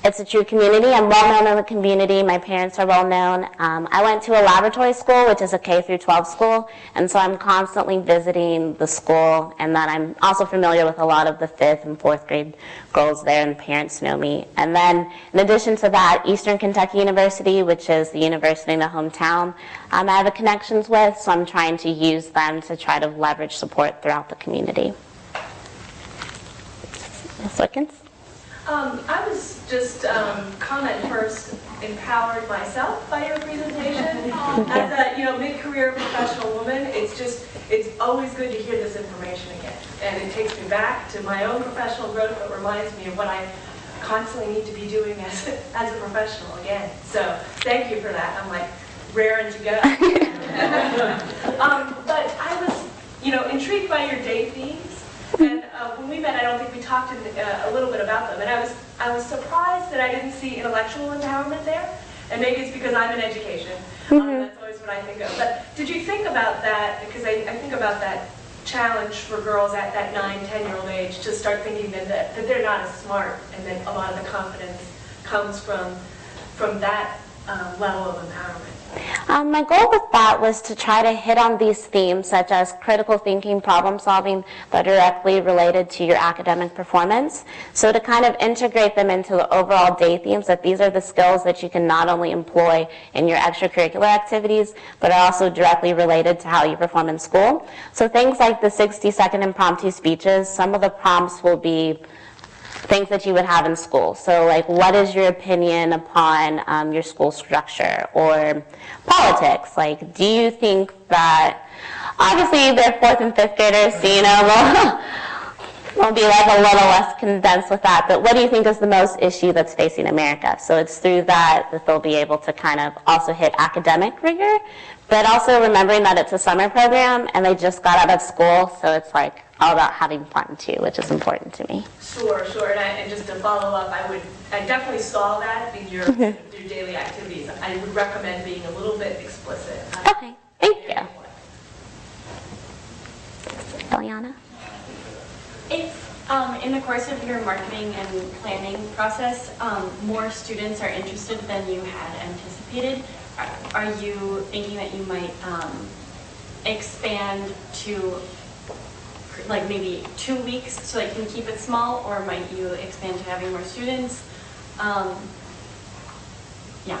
it's a true community. I'm well known in the community. My parents are well known. I went to a laboratory school, which is a K through 12 school, and so I'm constantly visiting the school, and then I'm also familiar with a lot of the 5th and 4th grade girls there, and parents know me. And then in addition to that, Eastern Kentucky University, which is the university in the hometown, I have connections with, so I'm trying to use them to try to leverage support throughout the community. Ms. Wickens? I was just comment first, empowered myself by your presentation. As a mid-career professional woman, it's always good to hear this information again, and it takes me back to my own professional growth, but reminds me of what I constantly need to be doing as a professional again. So thank you for that. I'm like raring to go. But I was intrigued by your day themes. And when we met, I don't think we talked a little bit about them. And I was surprised that I didn't see intellectual empowerment there. And maybe it's because I'm in education. That's always what I think of. But did you think about that? Because I think about that challenge for girls at that 9, 10-year-old age to start thinking that they're not as smart, and that a lot of the confidence comes from that level of empowerment. My goal with that was to try to hit on these themes such as critical thinking, problem solving, that are directly related to your academic performance. So to kind of integrate them into the overall day themes, that these are the skills that you can not only employ in your extracurricular activities, but are also directly related to how you perform in school. So things like the 60-second impromptu speeches, some of the prompts will be things that you would have in school. So like, what is your opinion upon your school structure? Or politics, like, do you think that, obviously they're 4th and 5th graders, so we'll be like a little less condensed with that, but what do you think is the most issue that's facing America? So it's through that they'll be able to kind of also hit academic rigor, but also remembering that it's a summer program and they just got out of school, so it's like all about having fun too, which is important to me. Sure. And just to follow up, I definitely saw that in your daily activities. I would recommend being a little bit explicit. Okay, thank you. Eliana? If in the course of your marketing and planning process, more students are interested than you had anticipated, are you thinking that you might expand to like maybe 2 weeks so that you can keep it small, or might you expand to having more students? Yeah.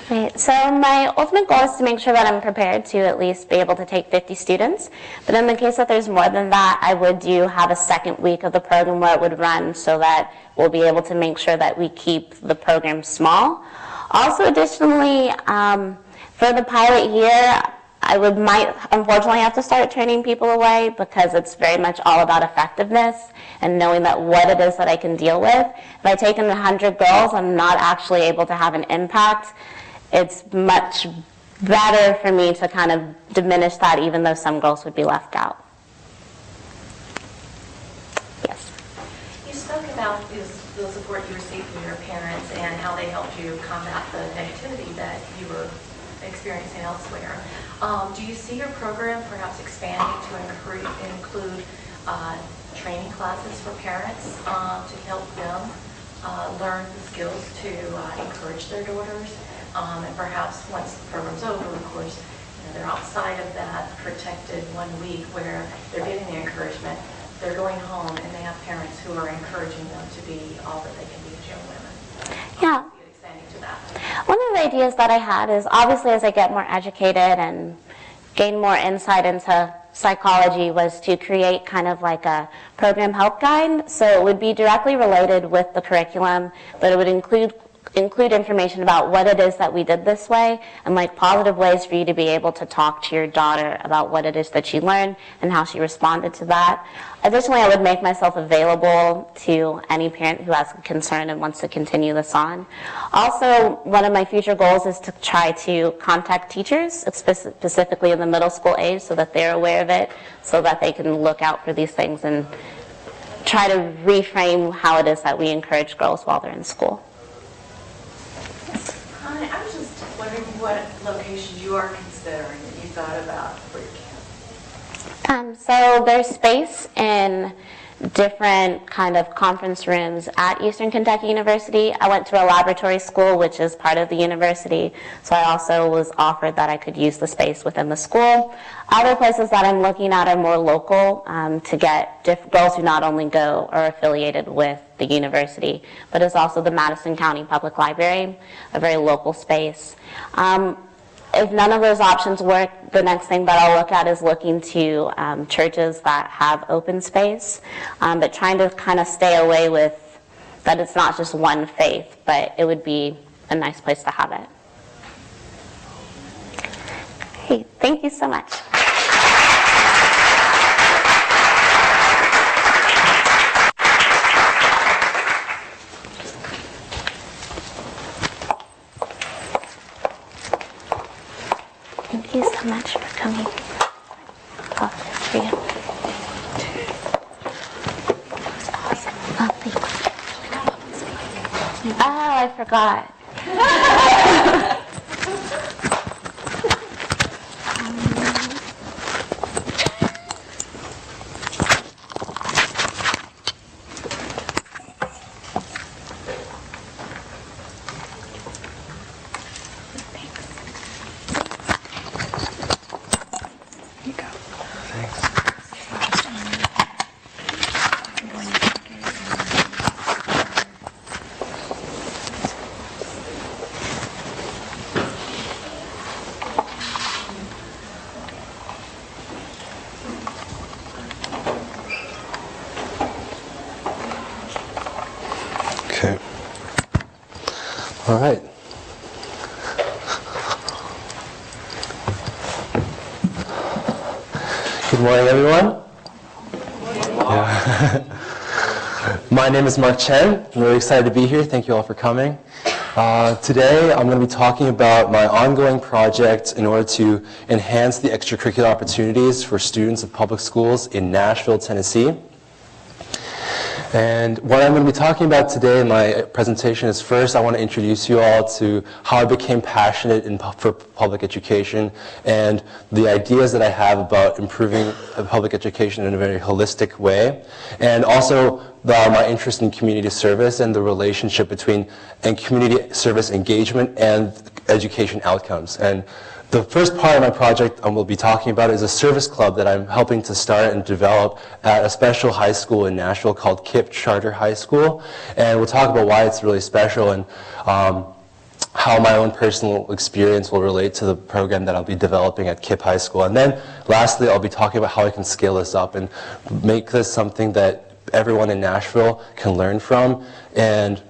Right. So my ultimate goal is to make sure that I'm prepared to at least be able to take 50 students. But in the case that there's more than that, I would have a second week of the program where it would run so that we'll be able to make sure that we keep the program small. Also, additionally, for the pilot year, I might unfortunately have to start turning people away because it's very much all about effectiveness and knowing that what it is that I can deal with. If I take in 100 girls, I'm not actually able to have an impact. It's much better for me to kind of diminish that, even though some girls would be left out. Yes. You spoke about the support you received from your parents and how they helped you combat the negativity that you were experiencing elsewhere. Do you see your program perhaps expanding to include training classes for parents to help them learn the skills to encourage their daughters? And perhaps once the program's over, of course, they're outside of that protected 1 week where they're getting the encouragement. They're going home and they have parents who are encouraging them to be all that they can be as young women. Yeah. Expanding to that. One of the ideas that I had is obviously as I get more educated and gain more insight into psychology was to create kind of like a program help guide. So it would be directly related with the curriculum, but it would include include information about what it is that we did this way and like positive ways for you to be able to talk to your daughter about what it is that she learned and how she responded to that. Additionally, I would make myself available to any parent who has a concern and wants to continue this on. Also, one of my future goals is to try to contact teachers, specifically in the middle school age, so that they're aware of it, so that they can look out for these things and try to reframe how it is that we encourage girls while they're in school. Hi, I was just wondering what locations you are considering that you thought about for your camp. So there's space in different kind of conference rooms at Eastern Kentucky University. I went to a laboratory school, which is part of the university, so I also was offered that I could use the space within the school. Other places that I'm looking at are more local to get girls who not only go or are affiliated with the university, but it's also the Madison County Public Library, a very local space. If none of those options work, the next thing that I'll look at is looking to churches that have open space, but trying to kind of stay away with that it's not just one faith, but it would be a nice place to have it. Hey, thank you so much. Thank you so much for coming. Oh, for you. That was awesome. Oh, thank you. Oh, I forgot. Okay. All right. Good morning, everyone. Yeah. My name is Mark Chen. I'm really excited to be here. Thank you all for coming. Today, I'm going to be talking about my ongoing project in order to enhance the extracurricular opportunities for students of public schools in Nashville, Tennessee. And what I'm going to be talking about today in my presentation is, first, I want to introduce you all to how I became passionate for public education and the ideas that I have about improving public education in a very holistic way, and also my interest in community service and the relationship between community service engagement and education outcomes. And the first part of my project I will be talking about is a service club that I'm helping to start and develop at a special high school in Nashville called KIPP Charter High School. And we'll talk about why it's really special and how my own personal experience will relate to the program that I'll be developing at KIPP High School. And then lastly, I'll be talking about how I can scale this up and make this something that everyone in Nashville can learn from and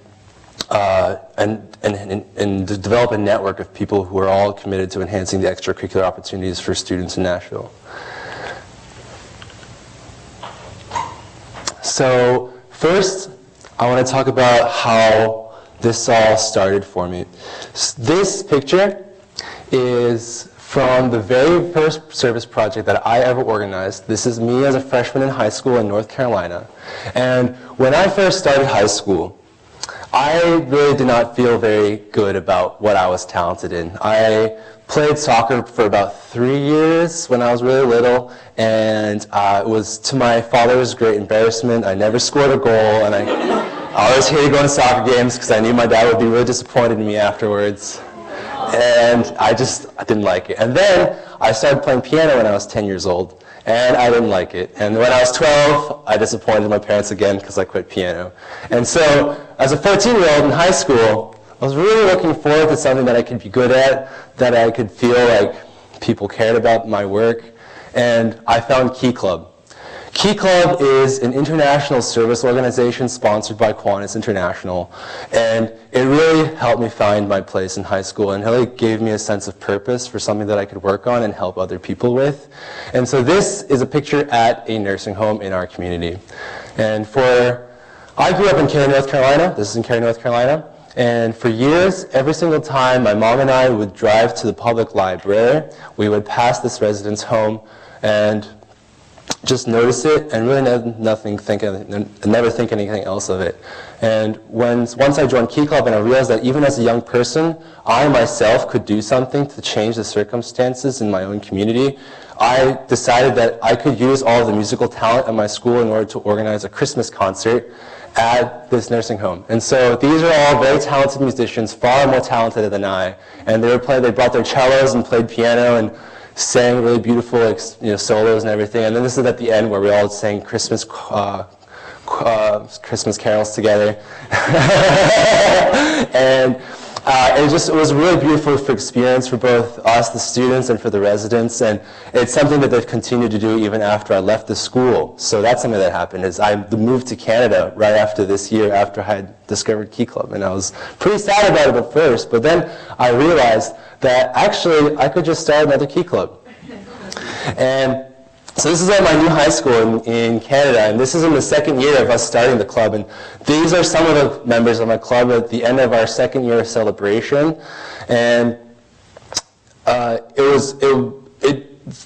develop a network of people who are all committed to enhancing the extracurricular opportunities for students in Nashville. So first, I want to talk about how this all started for me. This picture is from the very first service project that I ever organized. This is me as a freshman in high school in North Carolina. And when I first started high school, I really did not feel very good about what I was talented in. I played soccer for about 3 years when I was really little, and it was to my father's great embarrassment. I never scored a goal, and I always hated going to soccer games because I knew my dad would be really disappointed in me afterwards. And I didn't like it. And then I started playing piano when I was 10 years old, and I didn't like it. And when I was 12, I disappointed my parents again because I quit piano. And so, as a 14-year-old in high school, I was really looking forward to something that I could be good at, that I could feel like people cared about my work, and I found Key Club. Key Club is an international service organization sponsored by Kiwanis International, and it really helped me find my place in high school and really gave me a sense of purpose for something that I could work on and help other people with. And so this is a picture at a nursing home in our community. And I grew up in Cary, North Carolina. This is in Cary, North Carolina. And for years, every single time my mom and I would drive to the public library, we would pass this residence home and just notice it and really never think anything else of it. And once I joined Key Club and I realized that even as a young person, I myself could do something to change the circumstances in my own community, I decided that I could use all of the musical talent at my school in order to organize a Christmas concert at this nursing home. And so these are all very talented musicians, far more talented than I. And they brought their cellos and played piano and sang really beautiful solos and everything. And then this is at the end where we all sang Christmas carols together. And it was a really beautiful experience for both us, the students, and for the residents. And it's something that they've continued to do even after I left the school. So that's something that happened, is I moved to Canada right after this year, after I had discovered Key Club. And I was pretty sad about it at first, but then I realized that actually I could just start another Key Club. And so this is at my new high school in Canada, and this is in the second year of us starting the club. And these are some of the members of my club at the end of our second year celebration. And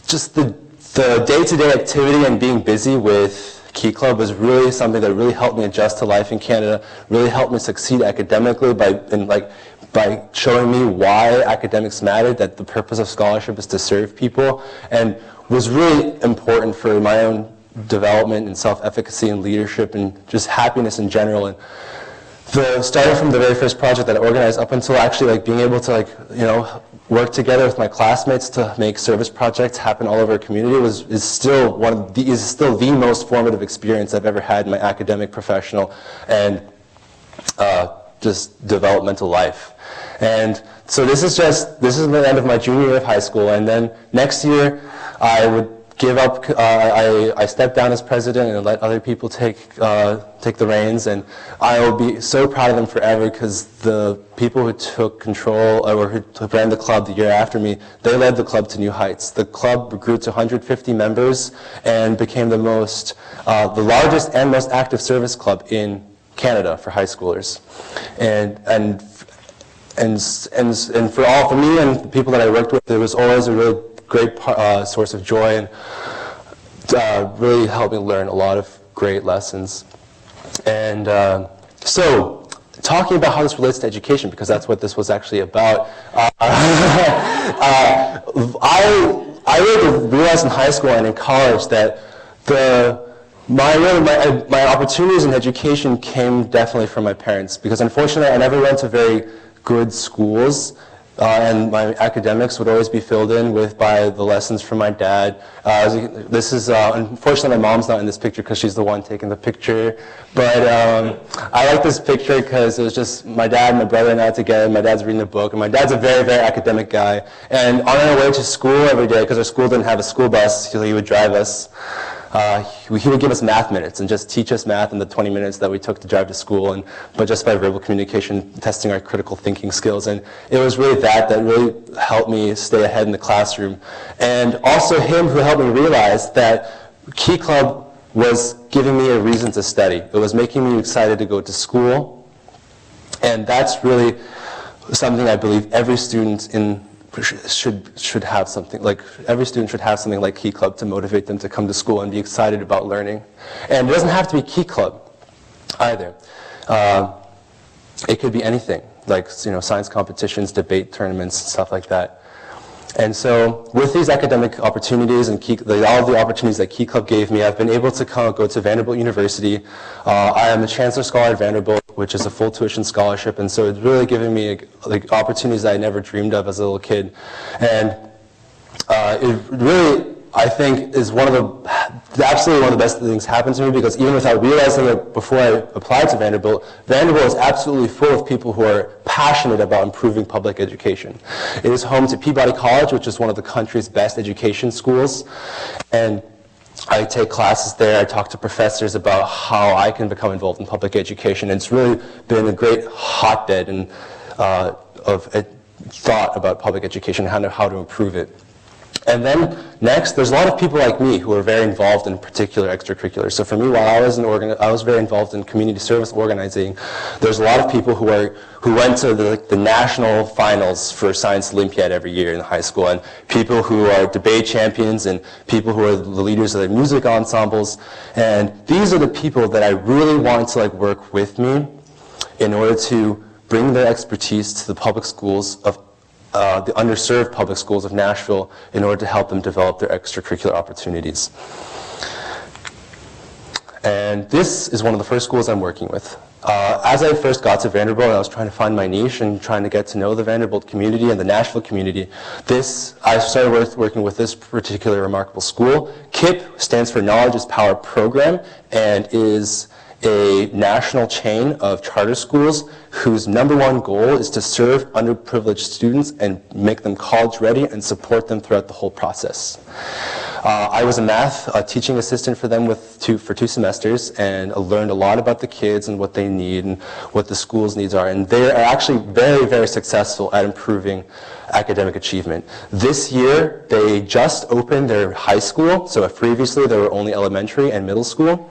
just the day-to-day activity and being busy with Key Club was really something that really helped me adjust to life in Canada, really helped me succeed academically by showing me why academics mattered, that the purpose of scholarship is to serve people, and was really important for my own development and self-efficacy and leadership and just happiness in general. And starting from the very first project that I organized up until actually being able to work together with my classmates to make service projects happen all over our community is still the most formative experience I've ever had in my academic, professional, and just developmental life. And so this is the end of my junior year of high school, and then next year I would give up. I stepped down as president and let other people take the reins, and I will be so proud of them forever, because the people who took control or who ran the club the year after me, they led the club to new heights. The club grew to 150 members and became the largest and most active service club in Canada for high schoolers. And for me and the people that I worked with, it was always a really great source of joy, and really helped me learn a lot of great lessons. And so, talking about how this relates to education, because that's what this was actually about, I really realized in high school and in college that my opportunities in education came definitely from my parents, because unfortunately I never went to very good schools, and my academics would always be filled in by the lessons from my dad. Unfortunately my mom's not in this picture because she's the one taking the picture, but I like this picture because it was just my dad and my brother and I together. My dad's reading a book, and my dad's a very, very academic guy, and on our way to school every day, because our school didn't have a school bus, so he would drive us. He would give us math minutes and just teach us math in the 20 minutes that we took to drive to school, but just by verbal communication, testing our critical thinking skills. And it was really that really helped me stay ahead in the classroom. And also him who helped me realize that Key Club was giving me a reason to study. It was making me excited to go to school. And that's really something I believe every student should have something like Key Club to motivate them to come to school and be excited about learning. And it doesn't have to be Key Club either. It could be anything, like science competitions, debate tournaments, stuff like that. And so with these academic opportunities and all of the opportunities that Key Club gave me, I've been able to go to Vanderbilt University. I am a Chancellor Scholar at Vanderbilt, which is a full tuition scholarship, and so it's really given me opportunities that I never dreamed of as a little kid. And it really, I think, is absolutely one of the best things happened to me, because even without realizing it before I applied to Vanderbilt, Vanderbilt is absolutely full of people who are passionate about improving public education. It is home to Peabody College, which is one of the country's best education schools, and I take classes there. I talk to professors about how I can become involved in public education. And it's really been a great hotbed of thought about public education and how to improve it. And then next, there's a lot of people like me who are very involved in particular extracurriculars. So for me, while I was very involved in community service organizing, there's a lot of people who went to the national finals for Science Olympiad every year in high school, and people who are debate champions, and people who are the leaders of the music ensembles. And these are the people that I really want to work with me in order to bring their expertise to the public schools of the underserved public schools of Nashville in order to help them develop their extracurricular opportunities. And this is one of the first schools I'm working with. As I first got to Vanderbilt, I was trying to find my niche and trying to get to know the Vanderbilt community and the Nashville community. I started working with this particular remarkable school. KIPP stands for Knowledge is Power Program, and is a national chain of charter schools whose #1 goal is to serve underprivileged students and make them college ready and support them throughout the whole process. I was a math teaching assistant for them for 2 semesters, and I learned a lot about the kids and what they need and what the school's needs are. And they are actually very, very successful at improving academic achievement. This year, they just opened their high school. So previously, they were only elementary and middle school.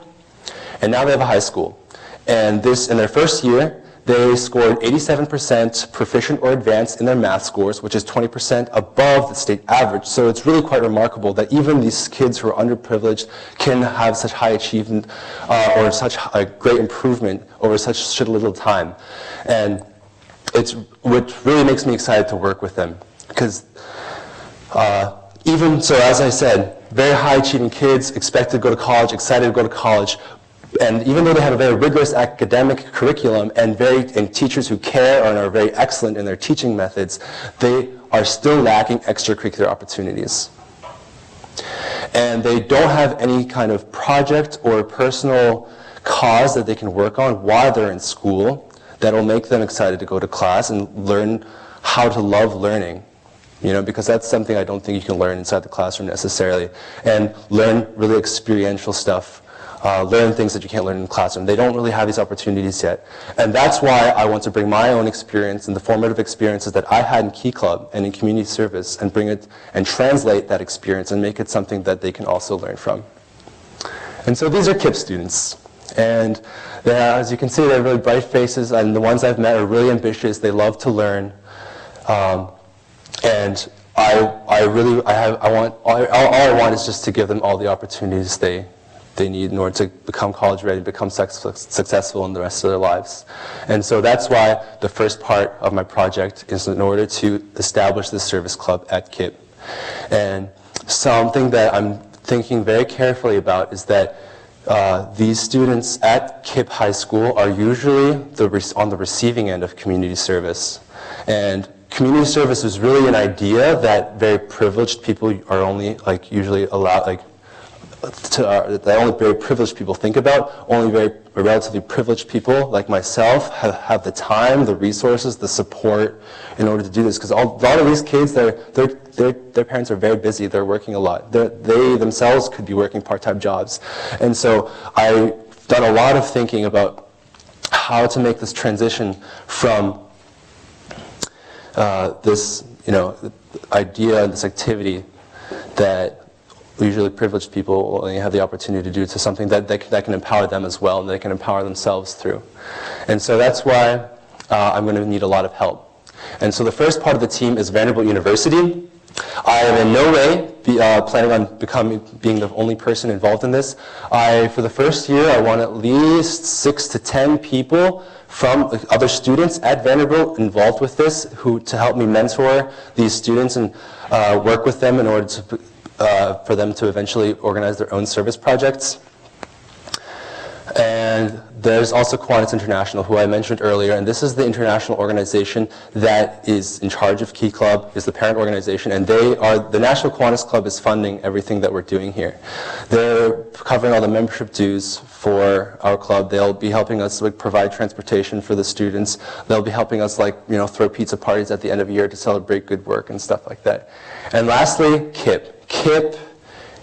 And now they have a high school. And in their first year, they scored 87% proficient or advanced in their math scores, which is 20% above the state average. So it's really quite remarkable that even these kids who are underprivileged can have such high achievement or such a great improvement over such little time. And what really makes me excited to work with them. Because even so, as I said, very high achieving kids, expected to go to college, excited to go to college. And even though they have a very rigorous academic curriculum and teachers who care and are very excellent in their teaching methods, they are still lacking extracurricular opportunities. And they don't have any kind of project or personal cause that they can work on while they're in school that will make them excited to go to class and learn how to love learning. Because that's something I don't think you can learn inside the classroom necessarily. And learn really experiential stuff. Learn things that you can't learn in the classroom. They don't really have these opportunities yet. And that's why I want to bring my own experience and the formative experiences that I had in Key Club and in community service and bring it and translate that experience and make it something that they can also learn from. And so these are KIPP students. And as you can see, they have really bright faces, and the ones I've met are really ambitious. They love to learn. And all I want is just to give them all the opportunities they need in order to become college ready, become successful in the rest of their lives. And so that's why the first part of my project is in order to establish this service club at KIPP. And something that I'm thinking very carefully about is that these students at KIPP High School are usually on the receiving end of community service. And community service is really an idea that very privileged people are only usually allowed, that only very privileged people think about. Only very relatively privileged people like myself have the time, the resources, the support in order to do this. Because a lot of these kids, their parents are very busy. They're working a lot. They themselves could be working part-time jobs. And so I've done a lot of thinking about how to make this transition from this idea and this activity that usually privileged people only have the opportunity to do to something that can empower them as well, and they can empower themselves through. And so that's why I'm going to need a lot of help. And so the first part of the team is Vanderbilt University. I am in no way planning on being the only person involved in this. For the first year, I want at least 6 to 10 people from other students at Vanderbilt involved with this to help me mentor these students and work with them in order to for them to eventually organize their own service projects. And there's also Kiwanis International, who I mentioned earlier, and this is the international organization that is in charge of Key Club, is the parent organization, and the National Kiwanis Club is funding everything that we're doing here. They're covering all the membership dues for our club. They'll be helping us provide transportation for the students. They'll be helping us throw pizza parties at the end of the year to celebrate good work and stuff like that. And lastly, KIPP. KIPP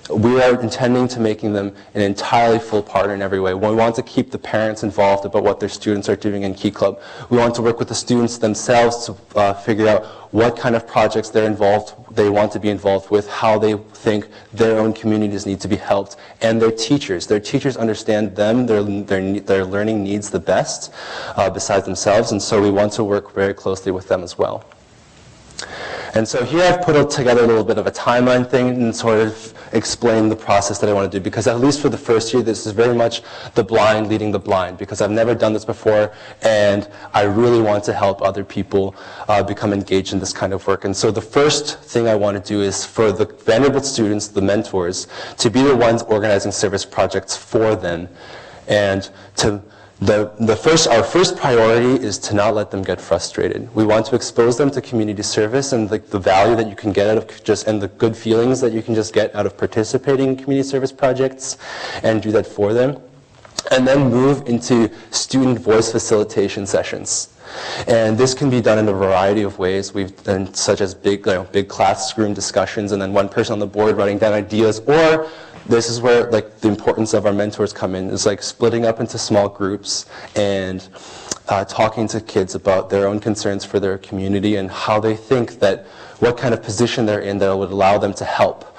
we are intending to making them an entirely full partner in every way. We want to keep the parents involved about what their students are doing in Key Club. We want to work with the students themselves to figure out what kind of projects they want to be involved with, how they think their own communities need to be helped, and their teachers. Their teachers understand them, their learning needs the best besides themselves, and so we want to work very closely with them as well. And so here I've put together a little bit of a timeline thing and sort of explain the process that I want to do, because at least for the first year, this is very much the blind leading the blind, because I've never done this before, and I really want to help other people become engaged in this kind of work. And so the first thing I want to do is for the Vanderbilt students, the mentors, to be the ones organizing service projects for them, and to our first priority is to not let them get frustrated. We want to expose them to community service and the value that you can get out of and the good feelings that you can just get out of participating in community service projects, and do that for them. And then move into student voice facilitation sessions. And this can be done in a variety of ways. We've done such as big classroom discussions, and then one person on the board writing down ideas, or this is where the importance of our mentors come in, is splitting up into small groups and talking to kids about their own concerns for their community and how they think that, what kind of position they're in that would allow them to help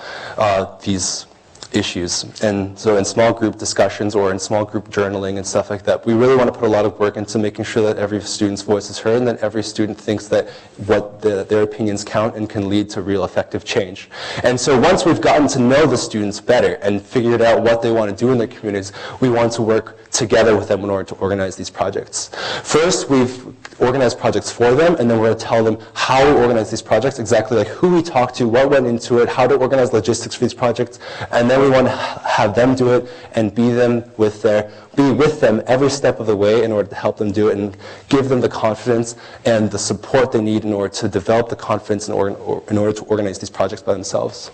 these issues. And so in small group discussions or in small group journaling and stuff like that, we really want to put a lot of work into making sure that every student's voice is heard and that every student thinks that their opinions count and can lead to real effective change. And so once we've gotten to know the students better and figured out what they want to do in their communities, we want to work together with them in order to organize these projects. First, we've organized projects for them, and then we're going to tell them how we organize these projects, exactly who we talked to, what went into it, how to organize logistics for these projects, and then we want to have them do it and be with them every step of the way in order to help them do it and give them the confidence and the support they need in order to develop the confidence in order to organize these projects by themselves.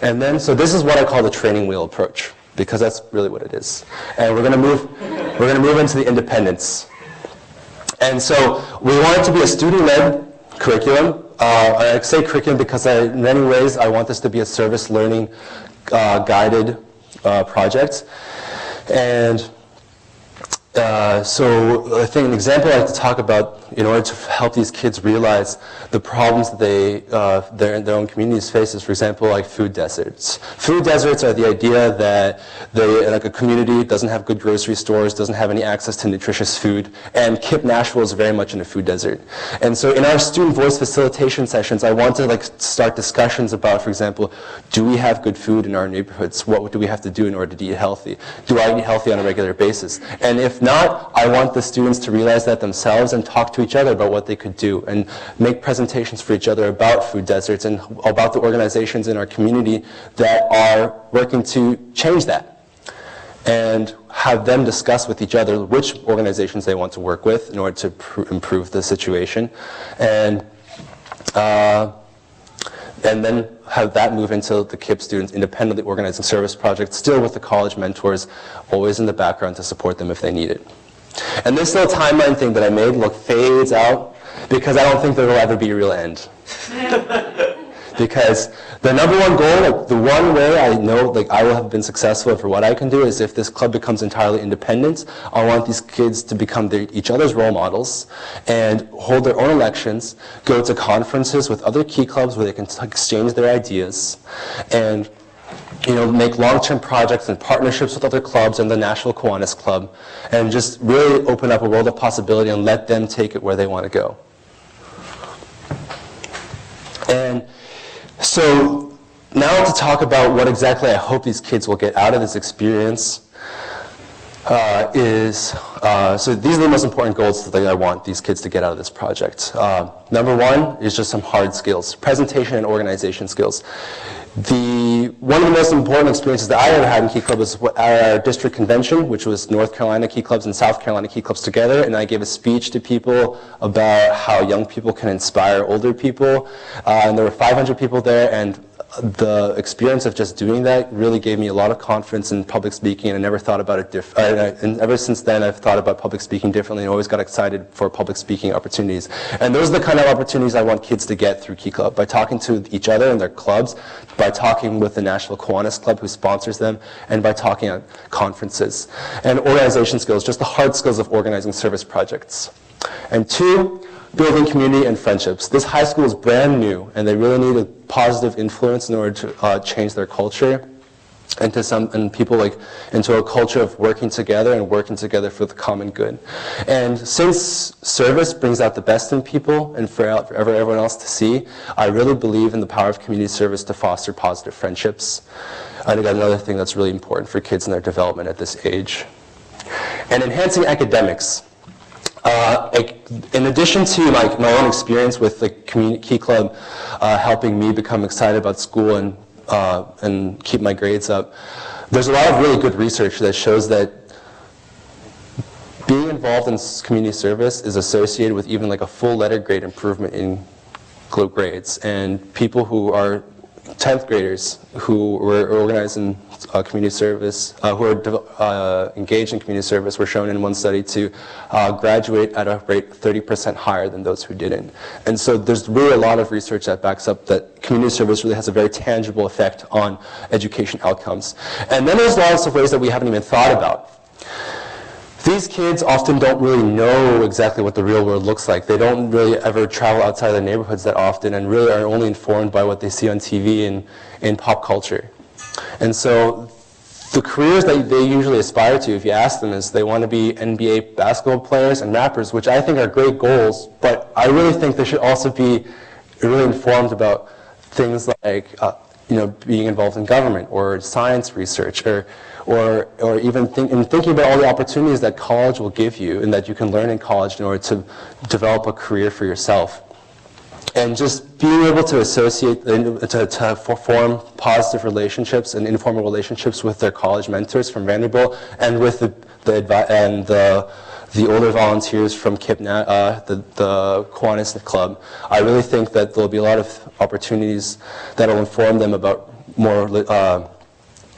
And then, so this is what I call the training wheel approach, because that's really what it is. And we're going to move into the independence. And so we want it to be a student-led curriculum. I say curriculum because in many ways I want this to be a service learning guided project. And so I think an example I like to talk about in order to help these kids realize the problems that their own communities face is, for example, food deserts. Food deserts are the idea that a community doesn't have good grocery stores, doesn't have any access to nutritious food, and KIPP Nashville is very much in a food desert. And so in our student voice facilitation sessions, I want to start discussions about, for example, do we have good food in our neighborhoods? What do we have to do in order to eat healthy? Do I eat healthy on a regular basis? And if not, I want the students to realize that themselves and talk to each other about what they could do and make presentations for each other about food deserts and about the organizations in our community that are working to change that, and have them discuss with each other which organizations they want to work with in order to improve the situation, and then have that move into the KIPP students independently organizing service projects, still with the college mentors always in the background to support them if they need it. And this little timeline thing that I made fades out because I don't think there will ever be a real end. Because the number one goal, the one way I know I will have been successful for what I can do is if this club becomes entirely independent. I want these kids to become each other's role models and hold their own elections, go to conferences with other key clubs where they can exchange their ideas, and make long-term projects and partnerships with other clubs and the National Kiwanis Club, and just really open up a world of possibility and let them take it where they want to go. And so now to talk about what exactly I hope these kids will get out of this experience so these are the most important goals that I want these kids to get out of this project. Number one is just some hard skills, presentation and organization skills. One of the most important experiences that I ever had in Key Club was at our district convention, which was North Carolina Key Clubs and South Carolina Key Clubs together, and I gave a speech to people about how young people can inspire older people. And there were 500 people there, and the experience of just doing that really gave me a lot of confidence in public speaking, and I never thought about it and ever since then I've thought about public speaking differently and always got excited for public speaking opportunities. And those are the kind of opportunities I want kids to get through Key Club, by talking to each other in their clubs, by talking with the Nashville Kiwanis Club who sponsors them, and by talking at conferences. And organization skills, just the hard skills of organizing service projects. And 2, building community and friendships. This high school is brand new, and they really need a positive influence in order to change their culture into into a culture of working together and working together for the common good. And since service brings out the best in people and for everyone else to see, I really believe in the power of community service to foster positive friendships. I think that's another thing that's really important for kids in their development at this age. And enhancing academics. In addition to my own experience with the Key Club helping me become excited about school and keep my grades up, there's a lot of really good research that shows that being involved in community service is associated with even a full letter grade improvement in grades. And people who are 10th graders who were organized in community service, who are engaged in community service, were shown in one study to graduate at a rate 30% higher than those who didn't. And so there's really a lot of research that backs up that community service really has a very tangible effect on education outcomes. And then there's lots of ways that we haven't even thought about. These kids often don't really know exactly what the real world looks like. They don't really ever travel outside their neighborhoods that often, and really are only informed by what they see on TV and in pop culture. And so the careers that they usually aspire to, if you ask them, is they want to be NBA basketball players and rappers, which I think are great goals, but I really think they should also be really informed about things like being involved in government or science research, or even thinking about all the opportunities that college will give you and that you can learn in college in order to develop a career for yourself. And just being able to associate, to form positive relationships and informal relationships with their college mentors from Vanderbilt and with the older volunteers from the Kiwanis Club. I really think that there'll be a lot of opportunities that will inform them about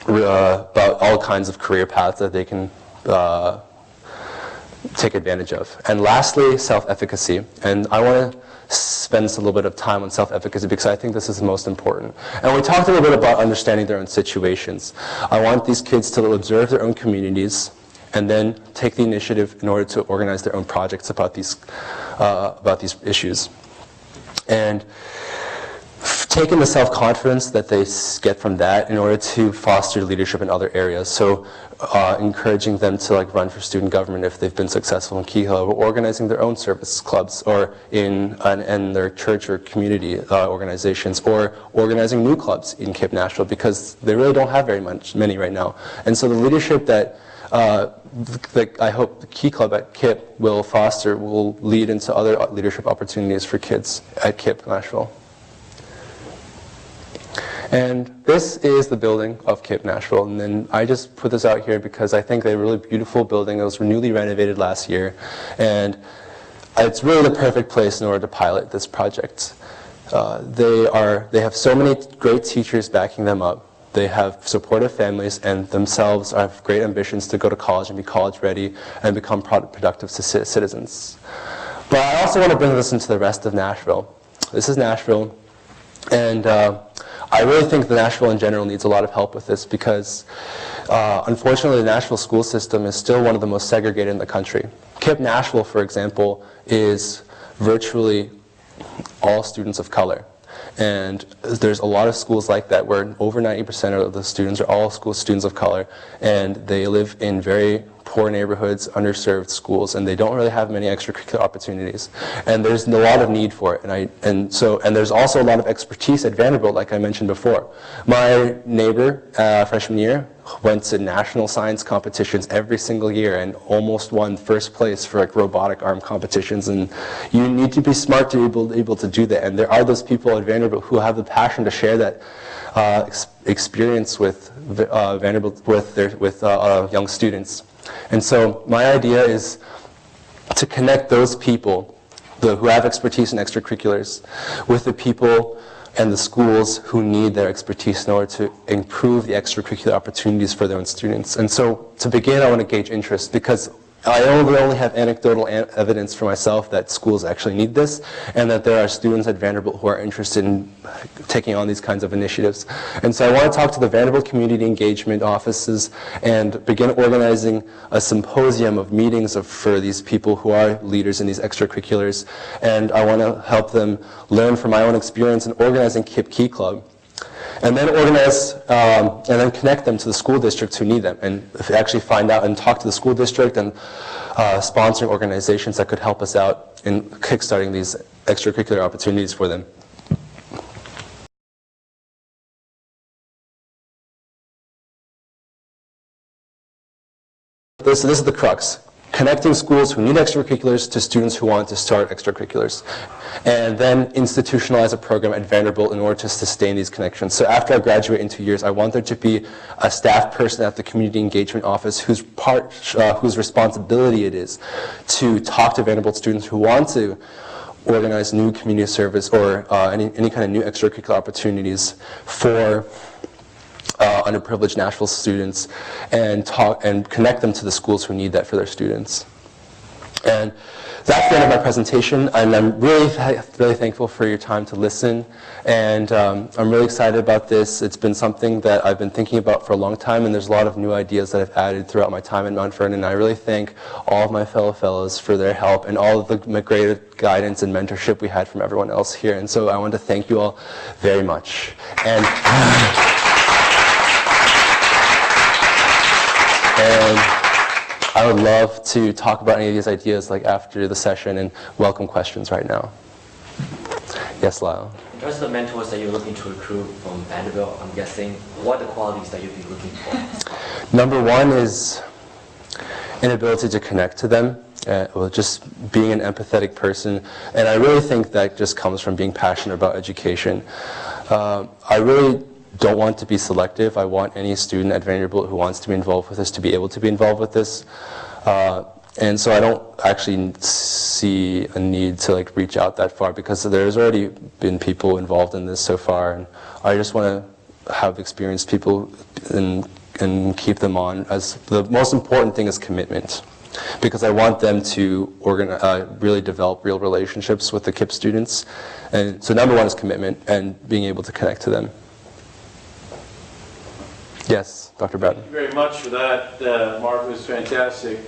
about all kinds of career paths that they can take advantage of. And lastly, self-efficacy. And I want to spend a little bit of time on self-efficacy because I think this is the most important. And we talked a little bit about understanding their own situations. I want these kids to observe their own communities and then take the initiative in order to organize their own projects about these issues. And taking the self-confidence that they get from that in order to foster leadership in other areas. So encouraging them to run for student government if they've been successful in Key Club, or organizing their own service clubs, or in their church or community organizations, or organizing new clubs in Cape Nashville, because they really don't have many right now. And so the leadership that I hope the Key Club at KIP will foster will lead into other leadership opportunities for kids at KIP Nashville. And this is the building of KIP Nashville. And then I just put this out here because I think they're a really beautiful building. It was newly renovated last year. And it's really the perfect place in order to pilot this project. They have so many great teachers backing them up. They have supportive families and themselves have great ambitions to go to college and be college ready and become productive citizens. But I also want to bring this into the rest of Nashville. This is Nashville. And I really think the Nashville in general needs a lot of help with this because unfortunately the Nashville school system is still one of the most segregated in the country. KIP Nashville, for example, is virtually all students of color. And there's a lot of schools like that where over 90% of the students are all students of color, and they live in very poor neighborhoods, underserved schools, and they don't really have many extracurricular opportunities. And there's a lot of need for it. And there's also a lot of expertise at Vanderbilt, like I mentioned before. My neighbor, freshman year, went to national science competitions every single year and almost won first place for robotic arm competitions. And you need to be smart to be able to do that. And there are those people at Vanderbilt who have the passion to share that experience with Vanderbilt with young students. And so my idea is to connect those people who have expertise in extracurriculars with the people and the schools who need their expertise in order to improve the extracurricular opportunities for their own students. And so to begin, I want to gauge interest, because I only have anecdotal evidence for myself that schools actually need this, and that there are students at Vanderbilt who are interested in taking on these kinds of initiatives. And so I want to talk to the Vanderbilt Community Engagement offices and begin organizing a symposium of meetings for these people who are leaders in these extracurriculars. And I want to help them learn from my own experience in organizing KIPP Key Club. And then organize, and then connect them to the school districts who need them, and actually find out and talk to the school district and sponsoring organizations that could help us out in kickstarting these extracurricular opportunities for them. This is the crux. Connecting schools who need extracurriculars to students who want to start extracurriculars. And then institutionalize a program at Vanderbilt in order to sustain these connections. So after I graduate in 2 years, I want there to be a staff person at the community engagement office whose responsibility it is to talk to Vanderbilt students who want to organize new community service or any kind of new extracurricular opportunities for underprivileged Nashville students, and connect them to the schools who need that for their students. And that's the end of my presentation, and I'm really thankful for your time to listen, and I'm really excited about this. It's been something that I've been thinking about for a long time, and there's a lot of new ideas that I've added throughout my time at Mount Vernon, and I really thank all of my fellow fellows for their help and all of the great guidance and mentorship we had from everyone else here. And so I want to thank you all very much. And I would love to talk about any of these ideas after the session and welcome questions right now. Yes, Lyle? In terms of the mentors that you're looking to recruit from Vanderbilt, I'm guessing, what are the qualities that you'd be looking for? Number one is an ability to connect to them, just being an empathetic person. And I really think that just comes from being passionate about education. I really don't want to be selective. I want any student at Vanderbilt who wants to be involved with this to be able to be involved with this. And so I don't actually see a need to reach out that far, because there's already been people involved in this so far, and I just want to have experienced people and keep them on. As the most important thing is commitment, because I want them to really develop real relationships with the KIPP students. And so number one is commitment and being able to connect to them. Yes, Dr. Bratton. Thank you very much for that, Mark. It was fantastic.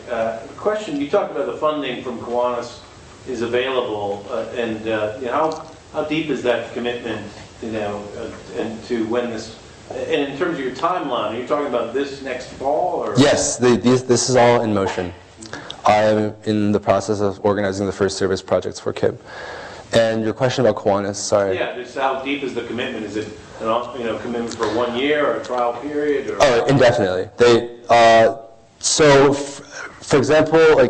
Question, you talked about the funding from Kiwanis is available, and how deep is that commitment, and to when this, and in terms of your timeline, are you talking about this next fall? Or? Yes, this is all in motion. I am in the process of organizing the first service projects for KIPP. And your question about Kiwanis, sorry. Yeah, just how deep is the commitment? Is it commitment for 1 year or a trial period? Or? Oh, indefinitely. So, for example,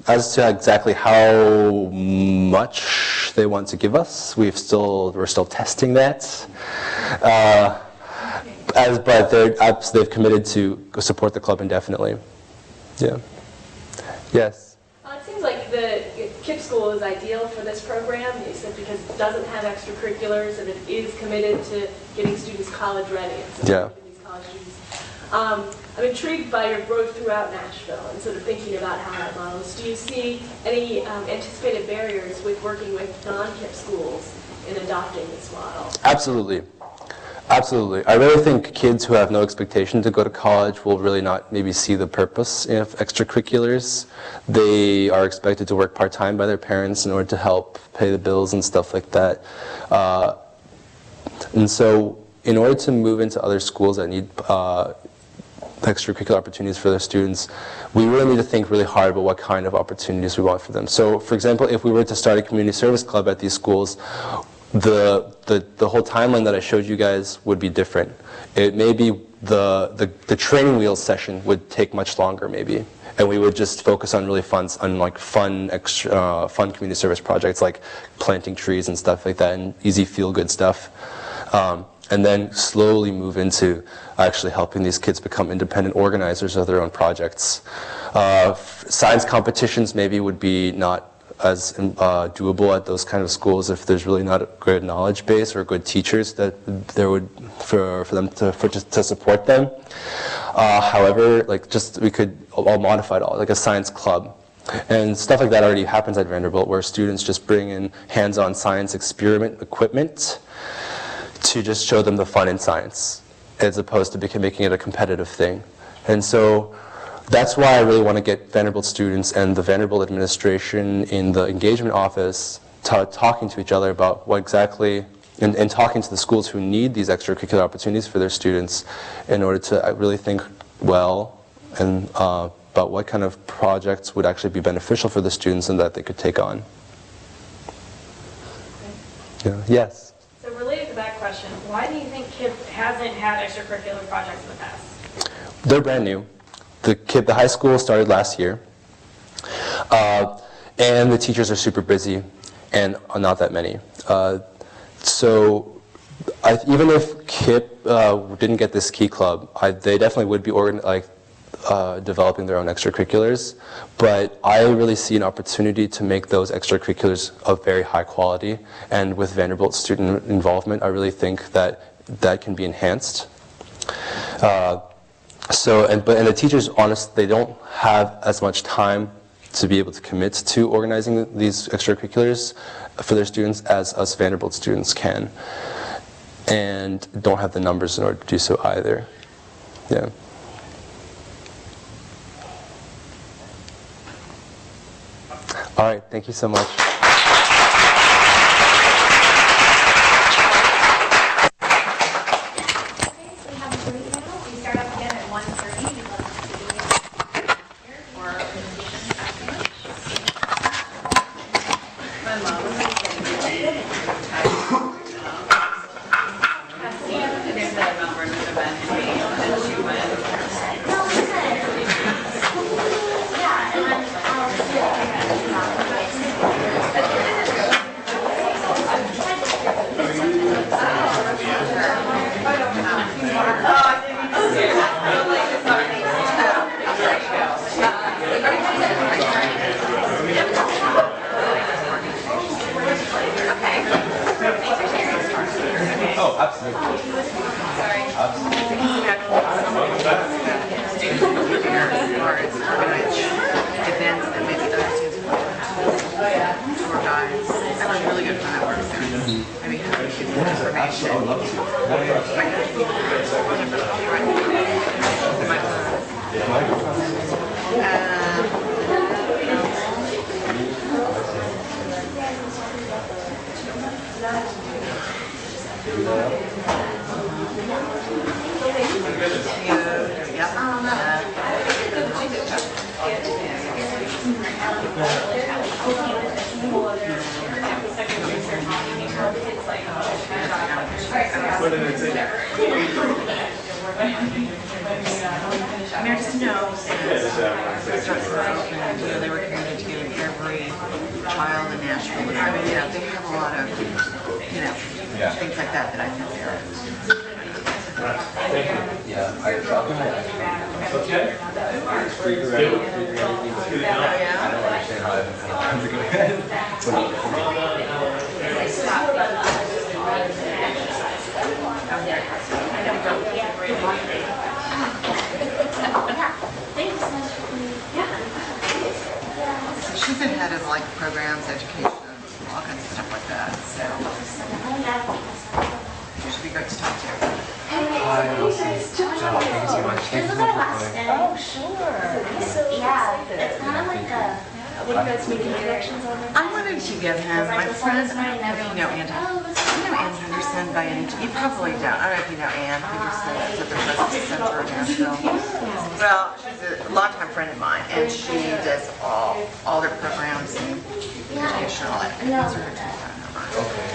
as to exactly how much they want to give us, we're still testing that. But they've committed to support the club indefinitely. Yeah. Yes. It seems like the KIPP school is ideal for this program, you said, because it doesn't have extracurriculars and it is committed to getting students college ready. And so these college students. I'm intrigued by your growth throughout Nashville and sort of thinking about how that models. Do you see any anticipated barriers with working with non-KIPP schools in adopting this model? Absolutely. Absolutely. I really think kids who have no expectation to go to college will really not maybe see the purpose of extracurriculars. They are expected to work part-time by their parents in order to help pay the bills and stuff like that. And so in order to move into other schools that need extracurricular opportunities for their students, we really need to think really hard about what kind of opportunities we want for them. So for example, if we were to start a community service club at these schools, the whole timeline that I showed you guys would be different. It may be the training wheels session would take much longer maybe, and we would just focus on really fun community service projects like planting trees and stuff like that, and easy feel-good stuff. And then slowly move into actually helping these kids become independent organizers of their own projects. Science competitions maybe would be not as doable at those kind of schools if there's really not a good knowledge base or good teachers that there would for them to support them. However, we could all modify it all, like a science club. And stuff like that already happens at Vanderbilt, where students just bring in hands-on science experiment equipment to just show them the fun in science, as opposed to making it a competitive thing. And so that's why I really want to get Vanderbilt students and the Vanderbilt administration in the engagement office talking to each other about what exactly, and talking to the schools who need these extracurricular opportunities for their students in order to really think well and about what kind of projects would actually be beneficial for the students and that they could take on. Yeah. Yes? So related to that question, why do you think KIPP hasn't had extracurricular projects in the past? They're brand new. The high school started last year, and the teachers are super busy, and not that many. So even if KIPP didn't get this Key Club, they definitely would be developing their own extracurriculars, but I really see an opportunity to make those extracurriculars of very high quality, and with Vanderbilt student involvement, I really think that can be enhanced. And the teachers, honestly, they don't have as much time to be able to commit to organizing these extracurriculars for their students as us Vanderbilt students can, and don't have the numbers in order to do so either. Yeah. All right, thank you so much. They were committed to giving every child in Nashville. I mean, yeah, they have a lot of, things like that I think they are. Yeah, I don't understand how I haven't had time to go ahead. She's been head of programs, education, all kinds of stuff like that. So she should be great to talk to. Hi, Elsie. Thank you so much. Thank you so much for coming. Oh, sure. Yeah, it's kind of like a... What are you guys making connections on? I wanted to give him my friend. I don't know if you know Ann. Do you know Ann Henderson by any chance? You probably don't. I don't know if you know Ann Henderson. That's at the President's Center in Nashville. Well, she's a longtime friend of mine, and she does all their programs and education and all that. Okay.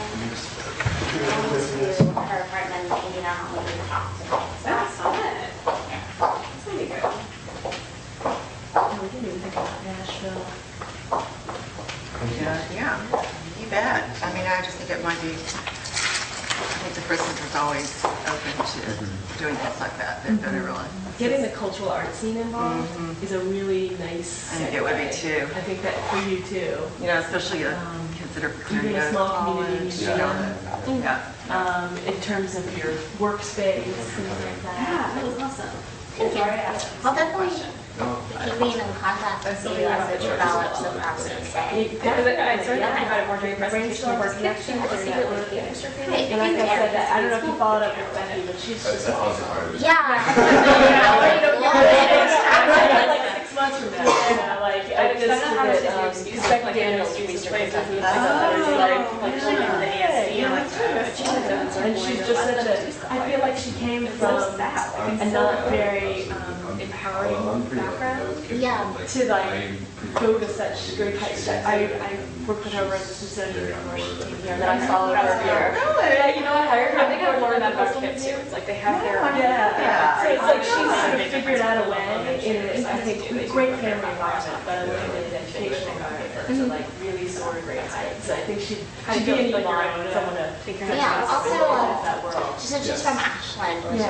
Her apartment, you know, how we talk to her. That's fun. That's gonna be good. We didn't even think about Nashville. Yeah, you bet. I mean, I just think it might be think the First Center's always open to doing things like that. They've done it really. Getting the cultural art scene involved is a really nice. I think it would be too. I think that for you too. You know, especially kids that are preparing Even to a go to small college. community Yeah. in terms of your workspace, things like that. Yeah, that was awesome. I'll definitely keep in contact with you as it develops the process. I started thinking about it more during presentation of our connection. Right, And like I said, I don't know if you followed up with Becky, but she's just Yeah. like 6 months from now. Like I just did it. Becky Daniels research. And she's just such a. I feel like she came from a not very empowering background. Yeah. To like go to such great heights. I worked with her over at the Smithsonian University team here, and then I followed her here. Yeah, you know, I hired her. I think I've learned that about kids too. It's like they have their So it's like she's sort of figured out a way in I think great family environment, but a limited educational environment to like really soar to great heights. I think she'd be an Yvonne, someone to think her Yeah, also, that world. she's from Ashland, which I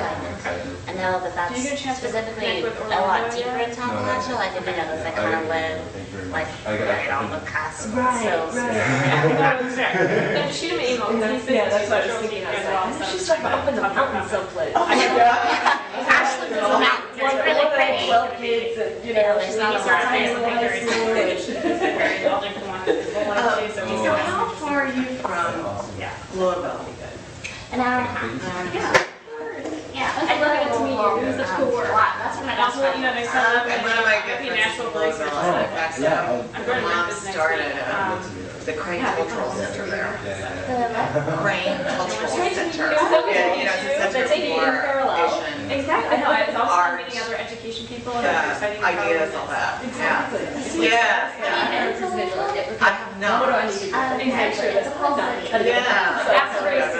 know that that's Do you get a chance to specifically connect with a lot Orlando deeper yet? into Appalachia, like if you know those that kind of live like right on the cusp. Right, So, And shoot him an email. Yeah, that's what I was thinking. I was like, she's like up in the mountains someplace. Ashland is a mountain. It's really pretty. 12 kids and, you know, Yeah, she's there's not a lot of tiny things little high school. So how far are you from Louisville? An hour and a half. Yeah. I'd love to meet you. It was such cool work. That's when I got Also, you know, there's some And one of my good friends national from breaks. Louisville, in fact, I'm going to mom Memphis next started week. the Crane Cultural Center there. The Crane Cultural Center. So Yeah, you know, it's a center They need for unparalleled. Asian Exactly. I know. It's also art, meeting other education people and other exciting ideas, all that. Exactly. Yeah, yeah. I have no. Exactly. It's a program. Yeah. Aspirations.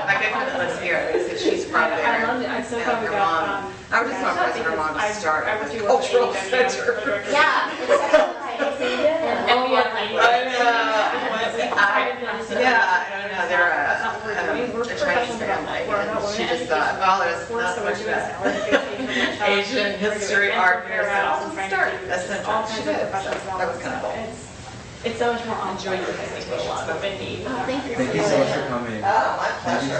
My good friend that lives here, they said she's from there. I love it. I'm so And glad we her got. mom, I was just so impressed her mom just started I would a do cultural center. yeah. And we have like. Yeah, I don't know, they're a Chinese family, and she just thought, well, there's not so much about Asian history, art here, so I'll start a center. She did. That was kind of cool. It's so much more enjoyable than I think a lot of need. Thank you. Thank you so much for coming. Oh, my pleasure.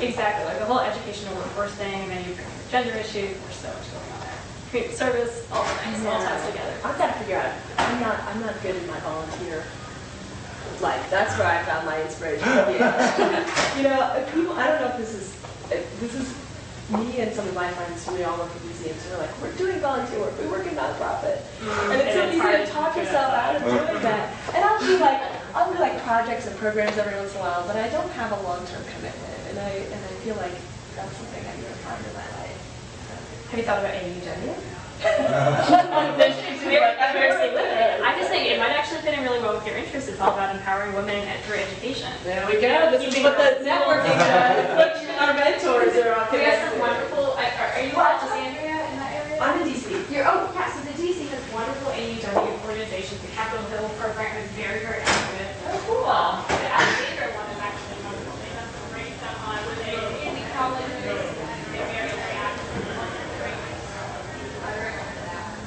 Exactly, like the whole educational workforce thing, and then you bring your gender issues, there's so much going on there. Community service, all the things, all ties together. I've got to figure out, I'm not good in my volunteer life. That's where I found my inspiration. You know, people, I don't know if this is me and some of my friends who we all work in museums, we're like, we're doing volunteer work, we work in nonprofit. And it's so easy to talk yourself out of doing that. And I'll do like projects and programs every once in a while, but I don't have a long-term commitment. And I feel like that's something I need to find in my life. Have you thought about AU gender? I just think it might actually fit in really well with your interests. It's all about empowering women through education. There we go. This is what the networking our mentors are all We have connected. some wonderful, are you Alexandria in that area? I'm in DC. Yeah, so the DC has wonderful AUW organizations. The Capitol Hill program is very, very active. Oh, cool. The Alexandria one is actually wonderful. They have some great stuff on with community colleges. They're very, very active. Great. I recommend that.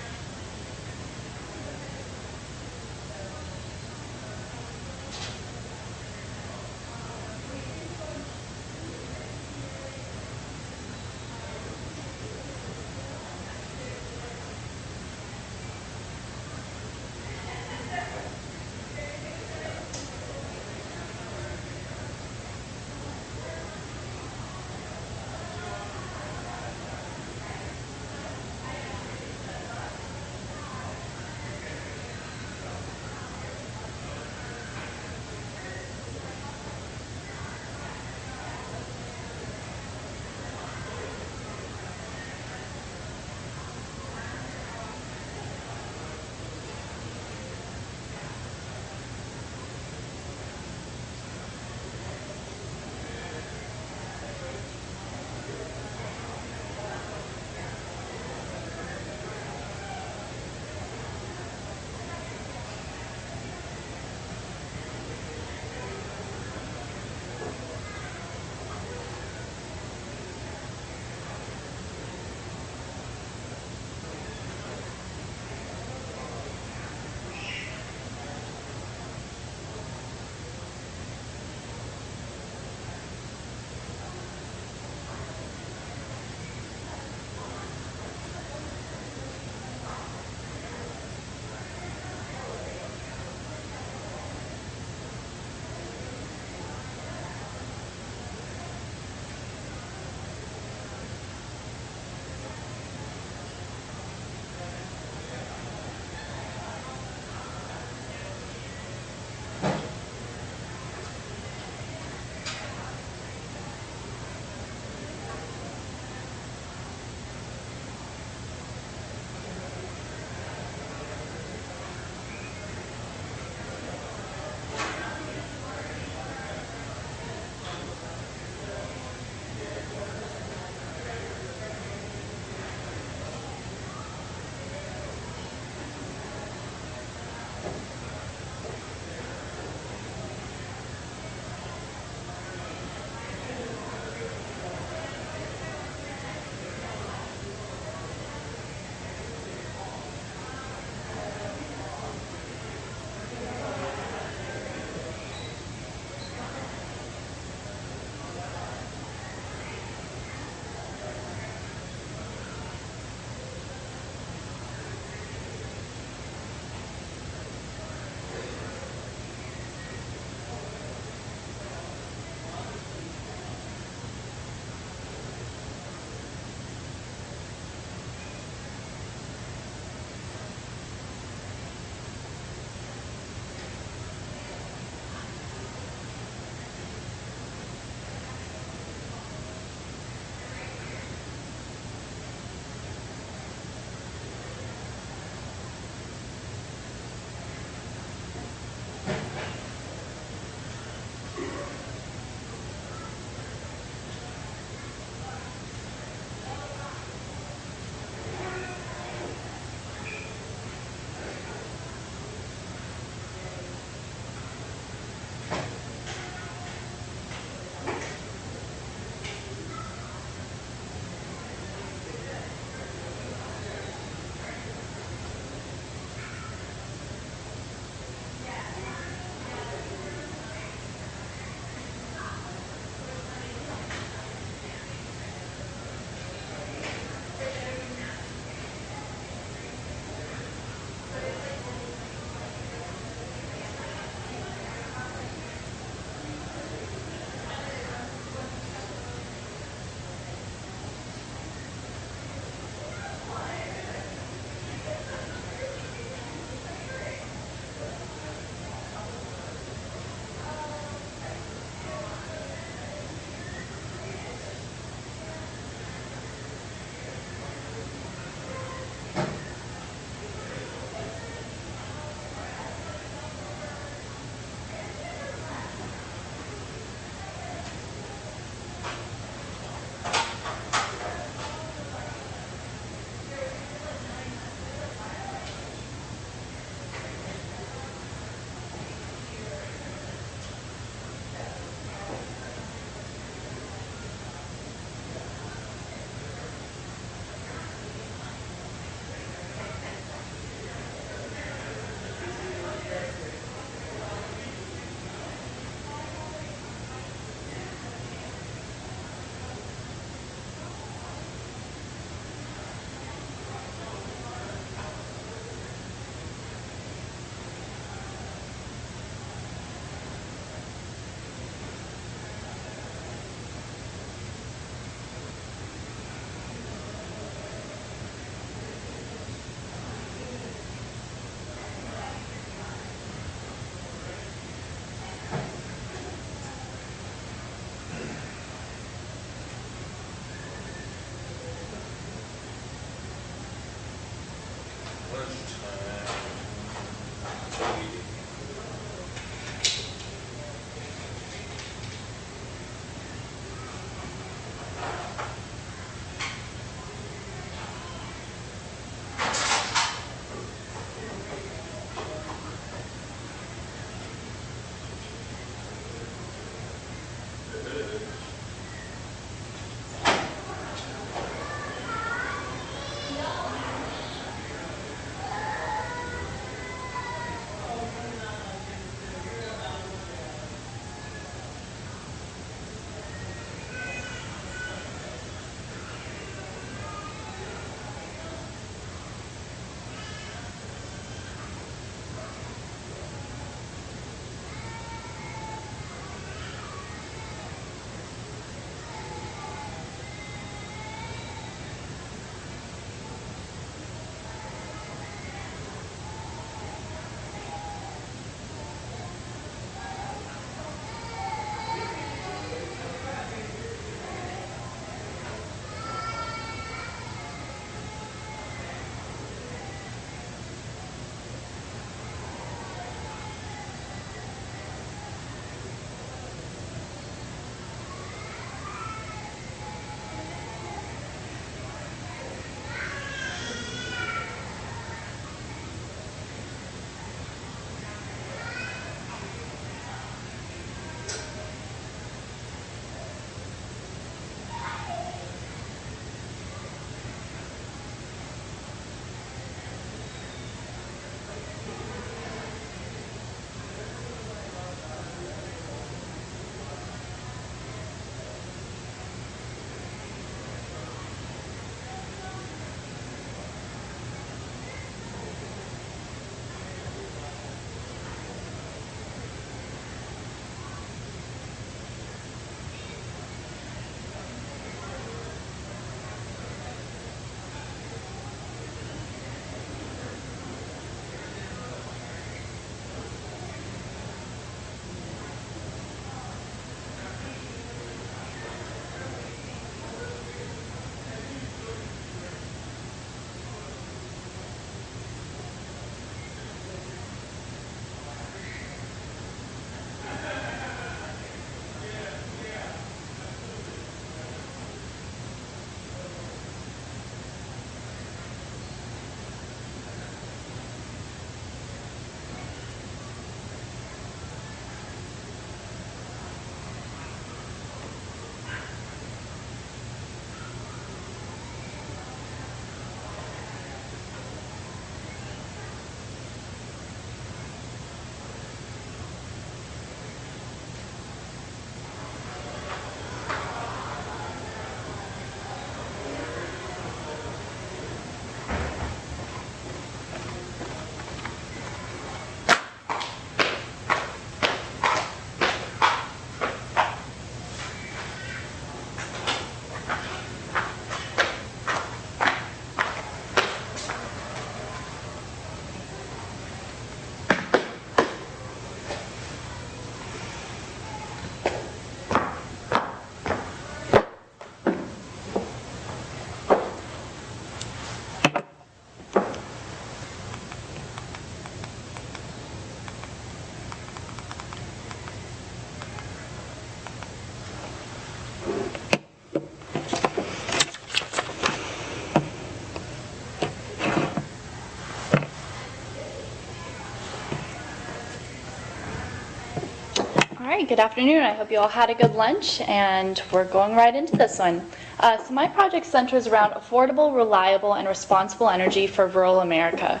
right, good afternoon. I hope you all had a good lunch, and we're going right into this one. So my project centers around affordable, reliable, and responsible energy for rural America.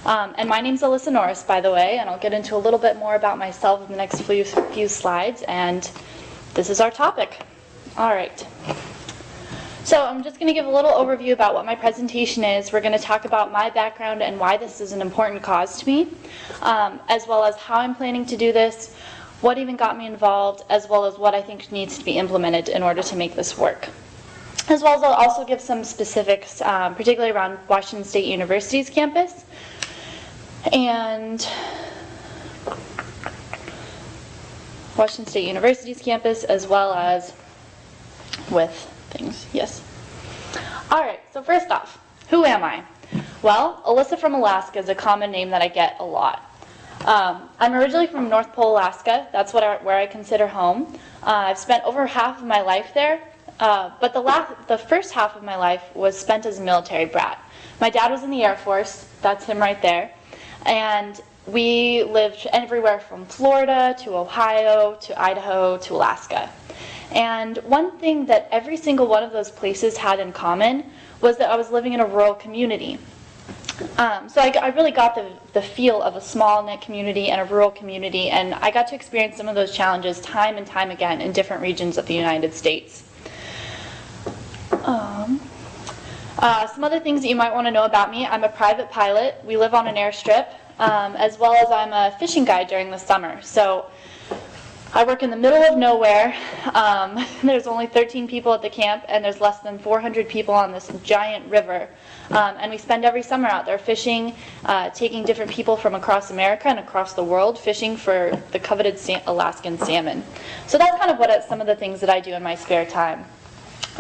And my name's Alyssa Norris, by the way, and I'll get into a little bit more about myself in the next few slides, and this is our topic. All right. So I'm just going to give a little overview about what my presentation is. We're going to talk about my background and why this is an important cause to me, as well as how I'm planning to do this, what even got me involved, as well as what I think needs to be implemented in order to make this work. As well as I'll also give some specifics, particularly around Washington State University's campus, and Washington State University's campus, as well as with things. Yes. All right, so first off, who am I? Well, Alyssa from Alaska is a common name that I get a lot. I'm originally from North Pole, Alaska. That's where I consider home. I've spent over half of my life there, but the first half of my life was spent as a military brat. My dad was in the Air Force. That's him right there. And we lived everywhere from Florida to Ohio to Idaho to Alaska. And one thing that every single one of those places had in common was that I was living in a rural community. So I really got the feel of a small knit community and a rural community, and I got to experience some of those challenges time and time again in different regions of the United States. Some other things that you might want to know about me: I'm a private pilot. We live on an airstrip, as well as I'm a fishing guide during the summer. So I work in the middle of nowhere. There's only 13 people at the camp, and there's less than 400 people on this giant river. And we spend every summer out there fishing, taking different people from across America and across the world fishing for the coveted Alaskan salmon. So that's kind of some of the things that I do in my spare time.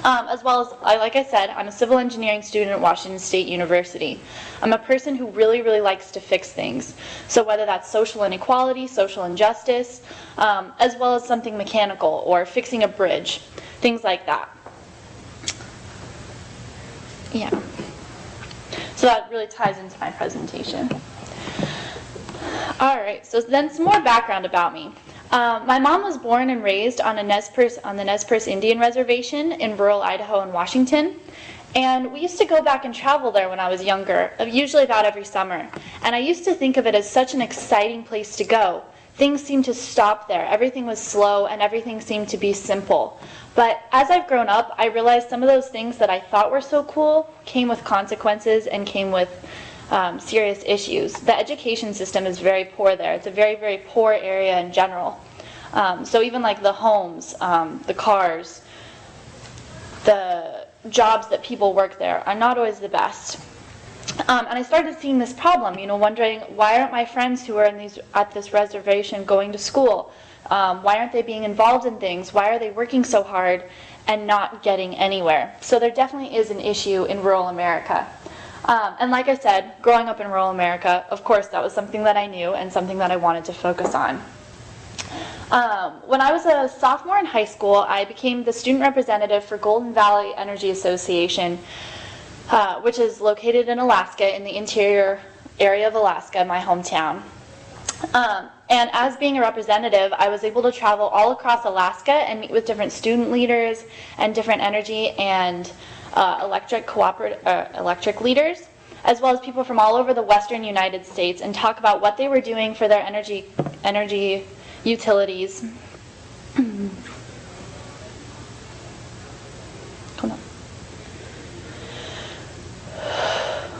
As well as, like I said, I'm a civil engineering student at Washington State University. I'm a person who really, really likes to fix things. So whether that's social inequality, social injustice, as well as something mechanical or fixing a bridge, things like that. Yeah. So that really ties into my presentation. All right, so then some more background about me. My mom was born and raised on the Nez Perce Indian Reservation in rural Idaho and Washington. And we used to go back and travel there when I was younger, usually about every summer. And I used to think of it as such an exciting place to go. Things seemed to stop there. Everything was slow and everything seemed to be simple. But as I've grown up, I realized some of those things that I thought were so cool came with consequences and came with serious issues. The education system is very poor there. It's a very, very poor area in general. So even like the homes, the cars, the jobs that people work there are not always the best. And I started seeing this problem, wondering, why aren't my friends who are at this reservation going to school? Why aren't they being involved in things? Why are they working so hard and not getting anywhere? So there definitely is an issue in rural America. And like I said, growing up in rural America, of course, that was something that I knew and something that I wanted to focus on. When I was a sophomore in high school, I became the student representative for Golden Valley Energy Association, which is located in Alaska, in the interior area of Alaska, my hometown. And as being a representative, I was able to travel all across Alaska and meet with different student leaders and different energy and electric leaders, as well as people from all over the western United States, and talk about what they were doing for their energy utilities.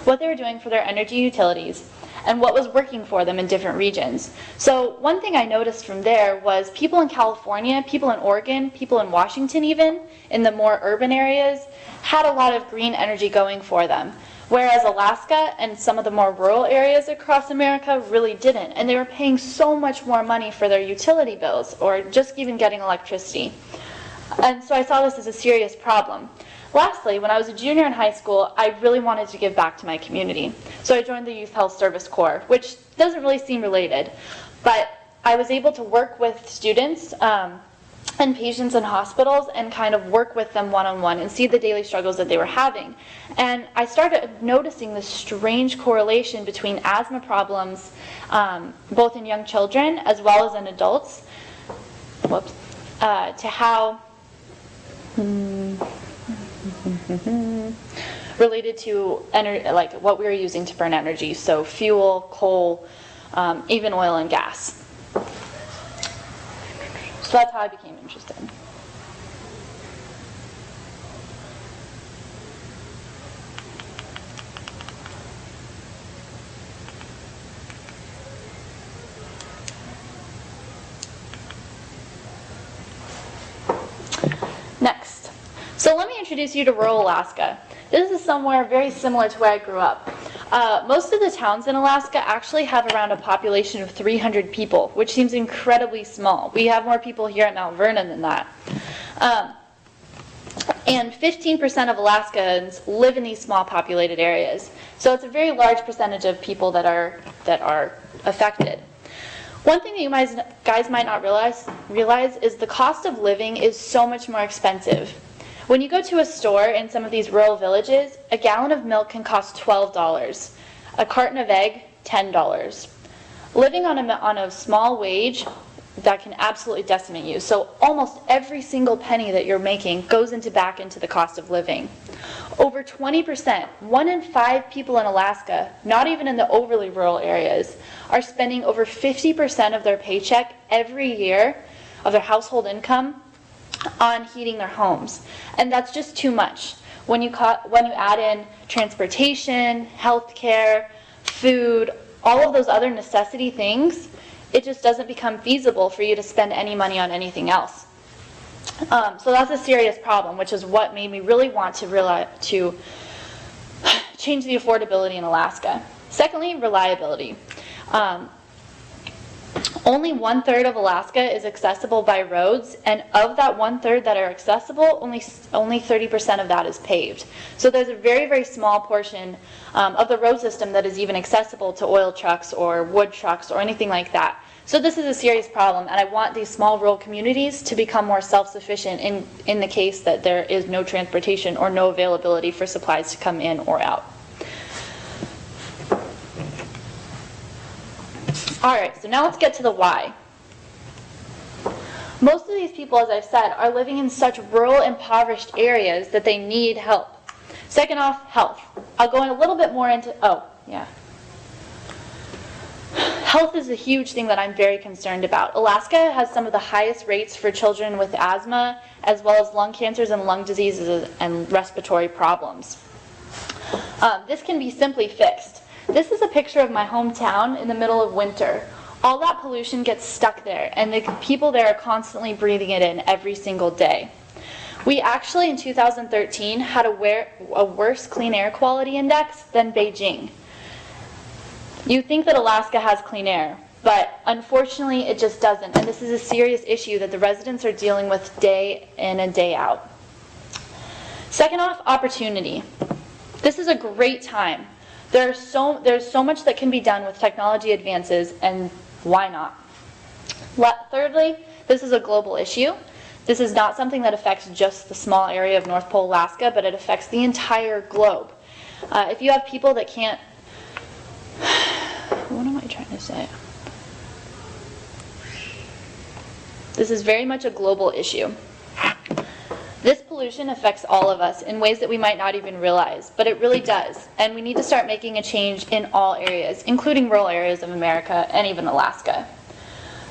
What they were doing for their energy utilities and what was working for them in different regions. So one thing I noticed from there was people in California, people in Oregon, people in Washington even, in the more urban areas, had a lot of green energy going for them. Whereas Alaska and some of the more rural areas across America really didn't. And they were paying so much more money for their utility bills or just even getting electricity. And so I saw this as a serious problem. Lastly, when I was a junior in high school, I really wanted to give back to my community. So I joined the Youth Health Service Corps, which doesn't really seem related. But I was able to work with students and patients in hospitals and kind of work with them one-on-one and see the daily struggles that they were having. And I started noticing this strange correlation between asthma problems, both in young children as well as in adults, to how related to like what we were using to burn energy, so fuel, coal, even oil and gas. So that's how I became interested. Next. So let me introduce you to rural Alaska. This is somewhere very similar to where I grew up. Most of the towns in Alaska actually have around a population of 300 people, which seems incredibly small. We have more people here at Mount Vernon than that. And 15% of Alaskans live in these small populated areas. So it's a very large percentage of people that are affected. One thing that you guys might not realize is the cost of living is so much more expensive. When you go to a store in some of these rural villages, a gallon of milk can cost $12, a carton of egg, $10. Living on a small wage, that can absolutely decimate you. So almost every single penny that you're making goes back into the cost of living. Over 20%, 1 in 5 people in Alaska, not even in the overly rural areas, are spending over 50% of their paycheck every year of their household income on heating their homes. And that's just too much. When you add in transportation, healthcare, food, all of those other necessity things, it just doesn't become feasible for you to spend any money on anything else. So that's a serious problem, which is what made me really want to change the affordability in Alaska. Secondly, reliability. Only 1/3 of Alaska is accessible by roads, and of that 1/3 that are accessible, only 30% of that is paved. So there's a very, very small portion of the road system that is even accessible to oil trucks or wood trucks or anything like that. So this is a serious problem, and I want these small rural communities to become more self-sufficient in the case that there is no transportation or no availability for supplies to come in or out. Alright, so now let's get to the why. Most of these people, as I've said, are living in such rural, impoverished areas that they need help. Second off, health. I'll go in a little bit more into, health is a huge thing that I'm very concerned about. Alaska has some of the highest rates for children with asthma, as well as lung cancers and lung diseases and respiratory problems. This can be simply fixed. This is a picture of my hometown in the middle of winter. All that pollution gets stuck there, and the people there are constantly breathing it in every single day. We actually, in 2013, had a worse clean air quality index than Beijing. You'd think that Alaska has clean air, but unfortunately it just doesn't, and this is a serious issue that the residents are dealing with day in and day out. Second off, opportunity. This is a great time. There's so much that can be done with technology advances, and why not? Thirdly, this is a global issue. This is not something that affects just the small area of North Pole Alaska, but it affects the entire globe. If you have people that can't... What am I trying to say? This is very much a global issue. This pollution affects all of us in ways that we might not even realize, but it really does. And we need to start making a change in all areas, including rural areas of America and even Alaska.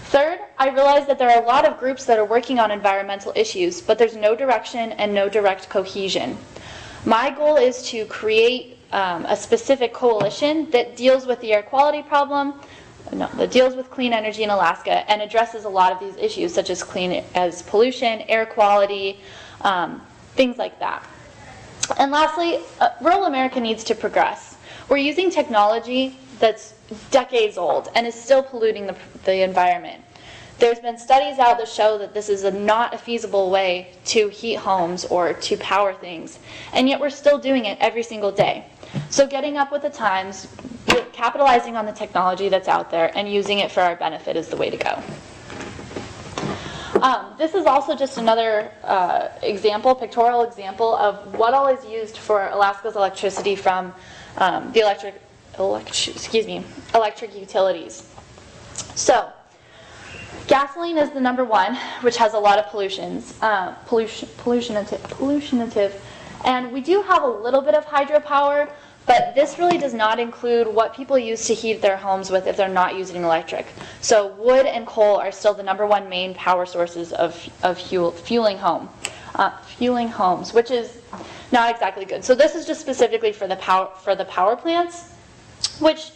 Third, I realize that there are a lot of groups that are working on environmental issues, but there's no direction and no direct cohesion. My goal is to create a specific coalition that deals with the air quality problem, that deals with clean energy in Alaska and addresses a lot of these issues such as pollution, air quality, things like that. And lastly, rural America needs to progress. We're using technology that's decades old and is still polluting the environment. There's been studies out that show that this is not a feasible way to heat homes or to power things, and yet we're still doing it every single day. So getting up with the times, capitalizing on the technology that's out there, and using it for our benefit is the way to go. This is also just another pictorial example of what all is used for Alaska's electricity from the electric utilities. So, Gasoline is the number one, which has a lot of pollutionative, and we do have a little bit of hydropower, but this really does not include what people use to heat their homes with if they're not using electric. So wood and coal are still the number one main power sources of fueling homes, which is not exactly good. So this is just specifically for the power plants, which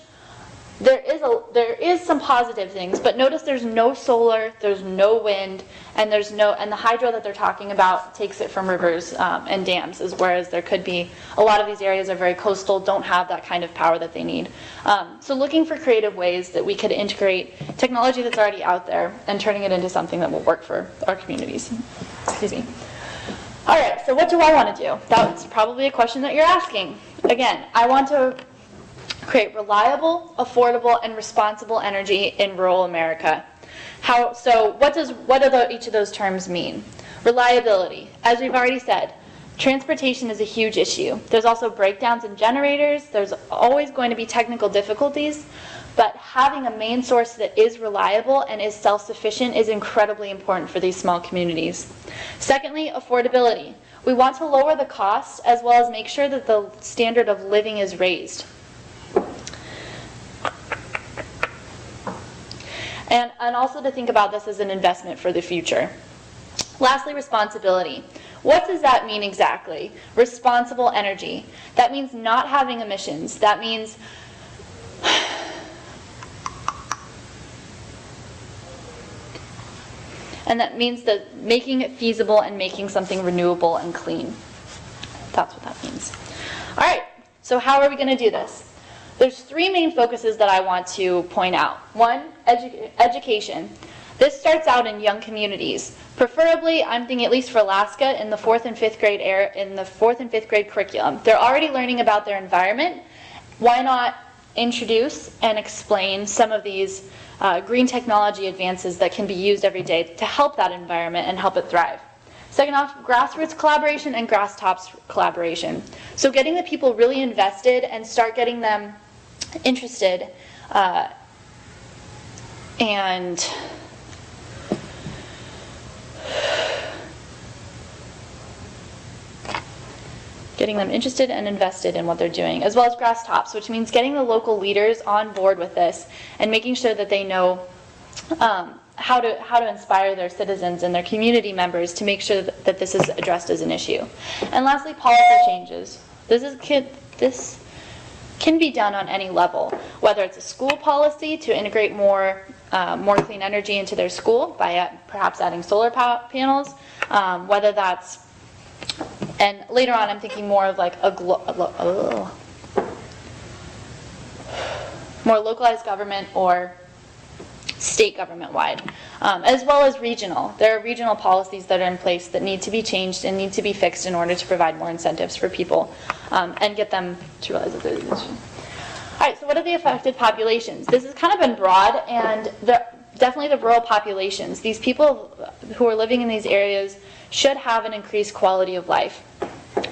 there is some positive things, but notice there's no solar, there's no wind, and the hydro that they're talking about takes it from rivers and dams, whereas there could be, a lot of these areas are very coastal, don't have that kind of power that they need. So looking for creative ways that we could integrate technology that's already out there and turning it into something that will work for our communities. Excuse me. All right, so what do I want to do? That's probably a question that you're asking. Again, I want to create reliable, affordable, and responsible energy in rural America. So what do each of those terms mean? Reliability. As we've already said, transportation is a huge issue. There's also breakdowns in generators. There's always going to be technical difficulties, but having a main source that is reliable and is self-sufficient is incredibly important for these small communities. Secondly, affordability. We want to lower the cost as well as make sure that the standard of living is raised. And also to think about this as an investment for the future. Lastly, responsibility. What does that mean exactly? Responsible energy. That means not having emissions. That means that making it feasible and making something renewable and clean. That's what that means. All right, so how are we going to do this? There's three main focuses that I want to point out. One, education. This starts out in young communities. Preferably, I'm thinking at least for Alaska, in the 4th and 5th grade curriculum. They're already learning about their environment. Why not introduce and explain some of these green technology advances that can be used every day to help that environment and help it thrive? Second off, grassroots collaboration and grass tops collaboration. So getting the people really invested and start getting them interested and invested in what they're doing, as well as grass tops, which means getting the local leaders on board with this and making sure that they know how to inspire their citizens and their community members to make sure that this is addressed as an issue. And lastly, policy changes. This can be done on any level, whether it's a school policy to integrate more clean energy into their school by perhaps adding solar panels, whether that's, and later on I'm thinking more of like more localized government or state government-wide, as well as regional. There are regional policies that are in place that need to be changed and need to be fixed in order to provide more incentives for people and get them to realize that there's an issue. All right, so what are the affected populations? This has kind of been broad, and definitely the rural populations. These people who are living in these areas should have an increased quality of life.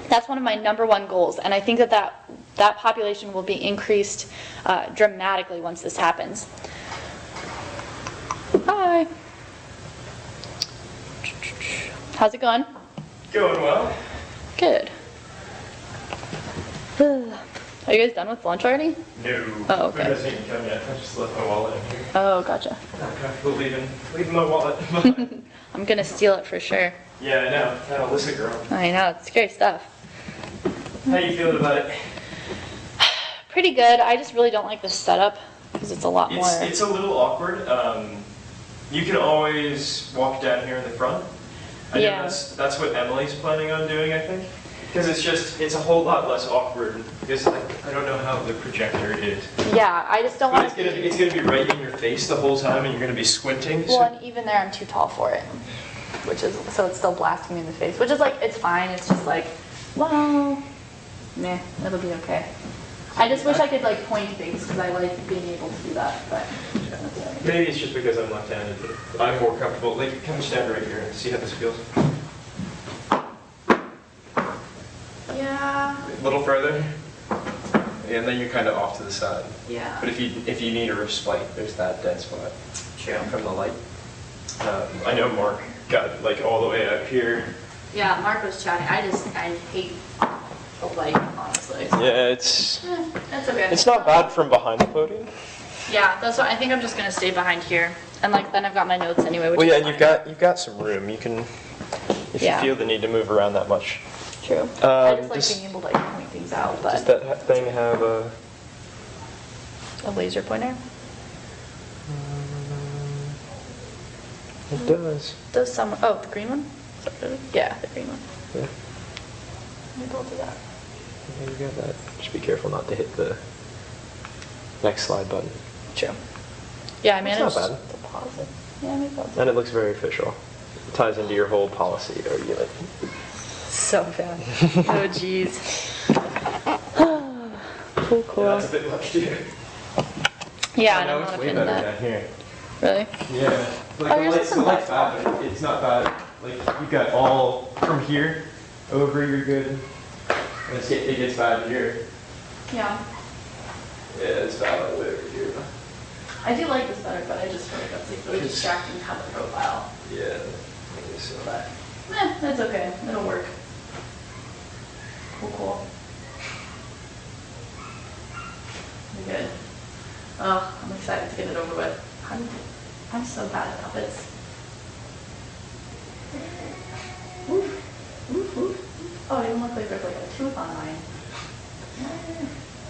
That's one of my number one goals, and I think that population will be increased dramatically once this happens. Hi. How's it going? Going well. Good. Are you guys done with lunch already? No. Oh, okay. Food hasn't even come yet. I just left my wallet in here. Oh, gotcha. Not comfortable leaving my wallet. I'm gonna steal it for sure. Yeah, I know. That Alyssa girl. I know, it's scary stuff. How you feeling about it? Pretty good. I just really don't like this setup because it's a lot more. It's a little awkward. You can always walk down here in the front. I know that's what Emily's planning on doing, I think. Because it's a whole lot less awkward. Because I don't know how the projector is. Yeah, I just don't want to. It's gonna be right in your face the whole time, and you're gonna be squinting. Well, and even there, I'm too tall for it, so it's still blasting me in the face. Which is like, it's fine. It's just like, well, meh, it'll be okay. I just wish I could like point things because I like being able to do that, but. Maybe it's just because I'm left-handed, but I'm more comfortable. Like, come stand right here and see how this feels. Yeah. A little further, and then you're kind of off to the side. Yeah. But if you need a respite, there's that dead spot. True. From the light. I know Mark got like all the way up here. Yeah, Mark was chatting. I hate the light, honestly. Yeah, it's That's okay. it's not bad from behind the podium. Yeah, that's what I think. I'm just gonna stay behind here, and like then I've got my notes anyway. Which Well, is yeah, and fine. you've got some room. You can, if Yeah. you feel the need to move around that much. True. I just like does- being able to like, point things out, Does but that thing have a? a laser pointer It does. does some. Oh, the green one. Is that what it is? Yeah, the green one. Yeah. Maybe I'll do that. Yeah, you got that. Just be careful not to hit the next slide button. True. Yeah, I That's managed not bad. to pause it. Yeah, maybe I'll do And it looks very official. It ties into your whole policy argument. So bad. Oh, jeez. Cool, cool. Yeah, that's a bit much too. Yeah, I know don't it's want to way pin better that. down here. Really? Yeah. Like Oh, yours isn't that bad, but it's not bad. Like you've got all from here over, you're good. And it gets bad here. Yeah. Yeah, it's bad all the way over here. I do like this better, but I just feel like that's like really distracting to have a profile. Yeah. Maybe so. But, that's okay. It'll work. Cool, cool. We're good. Oh, I'm excited to get it over with. I'm so bad at puppets. Oof. Oof, oof. Oh, it even looks like there's like a tooth on mine.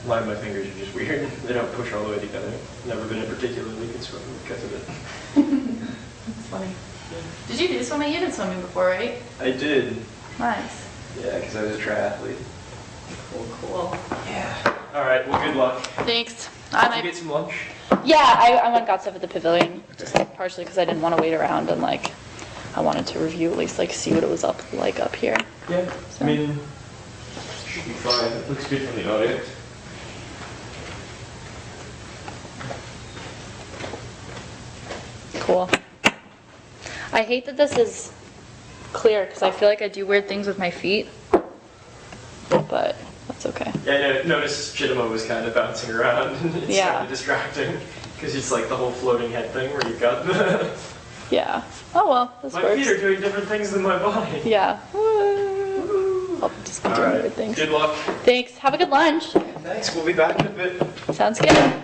My fingers are just weird. They don't push all the way together. Never been a particularly good swimmer because of it. That's funny. Did you do swimming? You did swimming before, right? I did. Nice. Yeah, because I was a triathlete. Cool, cool. Yeah. All right. Well, good luck. Thanks. Did you get some lunch? Yeah, I went and got stuff at the pavilion, just partially because I didn't want to wait around and like, I wanted to review at least like see what it was up here. Yeah. So. I mean, should be fine. It looks good from the audience. Cool. I hate that this is clear because I feel like I do weird things with my feet, but that's okay. Yeah, notice Chittima was kind of bouncing around. It's Yeah. kind of distracting because it's like the whole floating head thing where you've got the. Yeah. Oh well, this My works. feet are doing different things than my body. Yeah. I'll just keep All doing right. weird things. Good luck. Thanks. Have a good lunch. Thanks. We'll be back in a bit. Sounds good.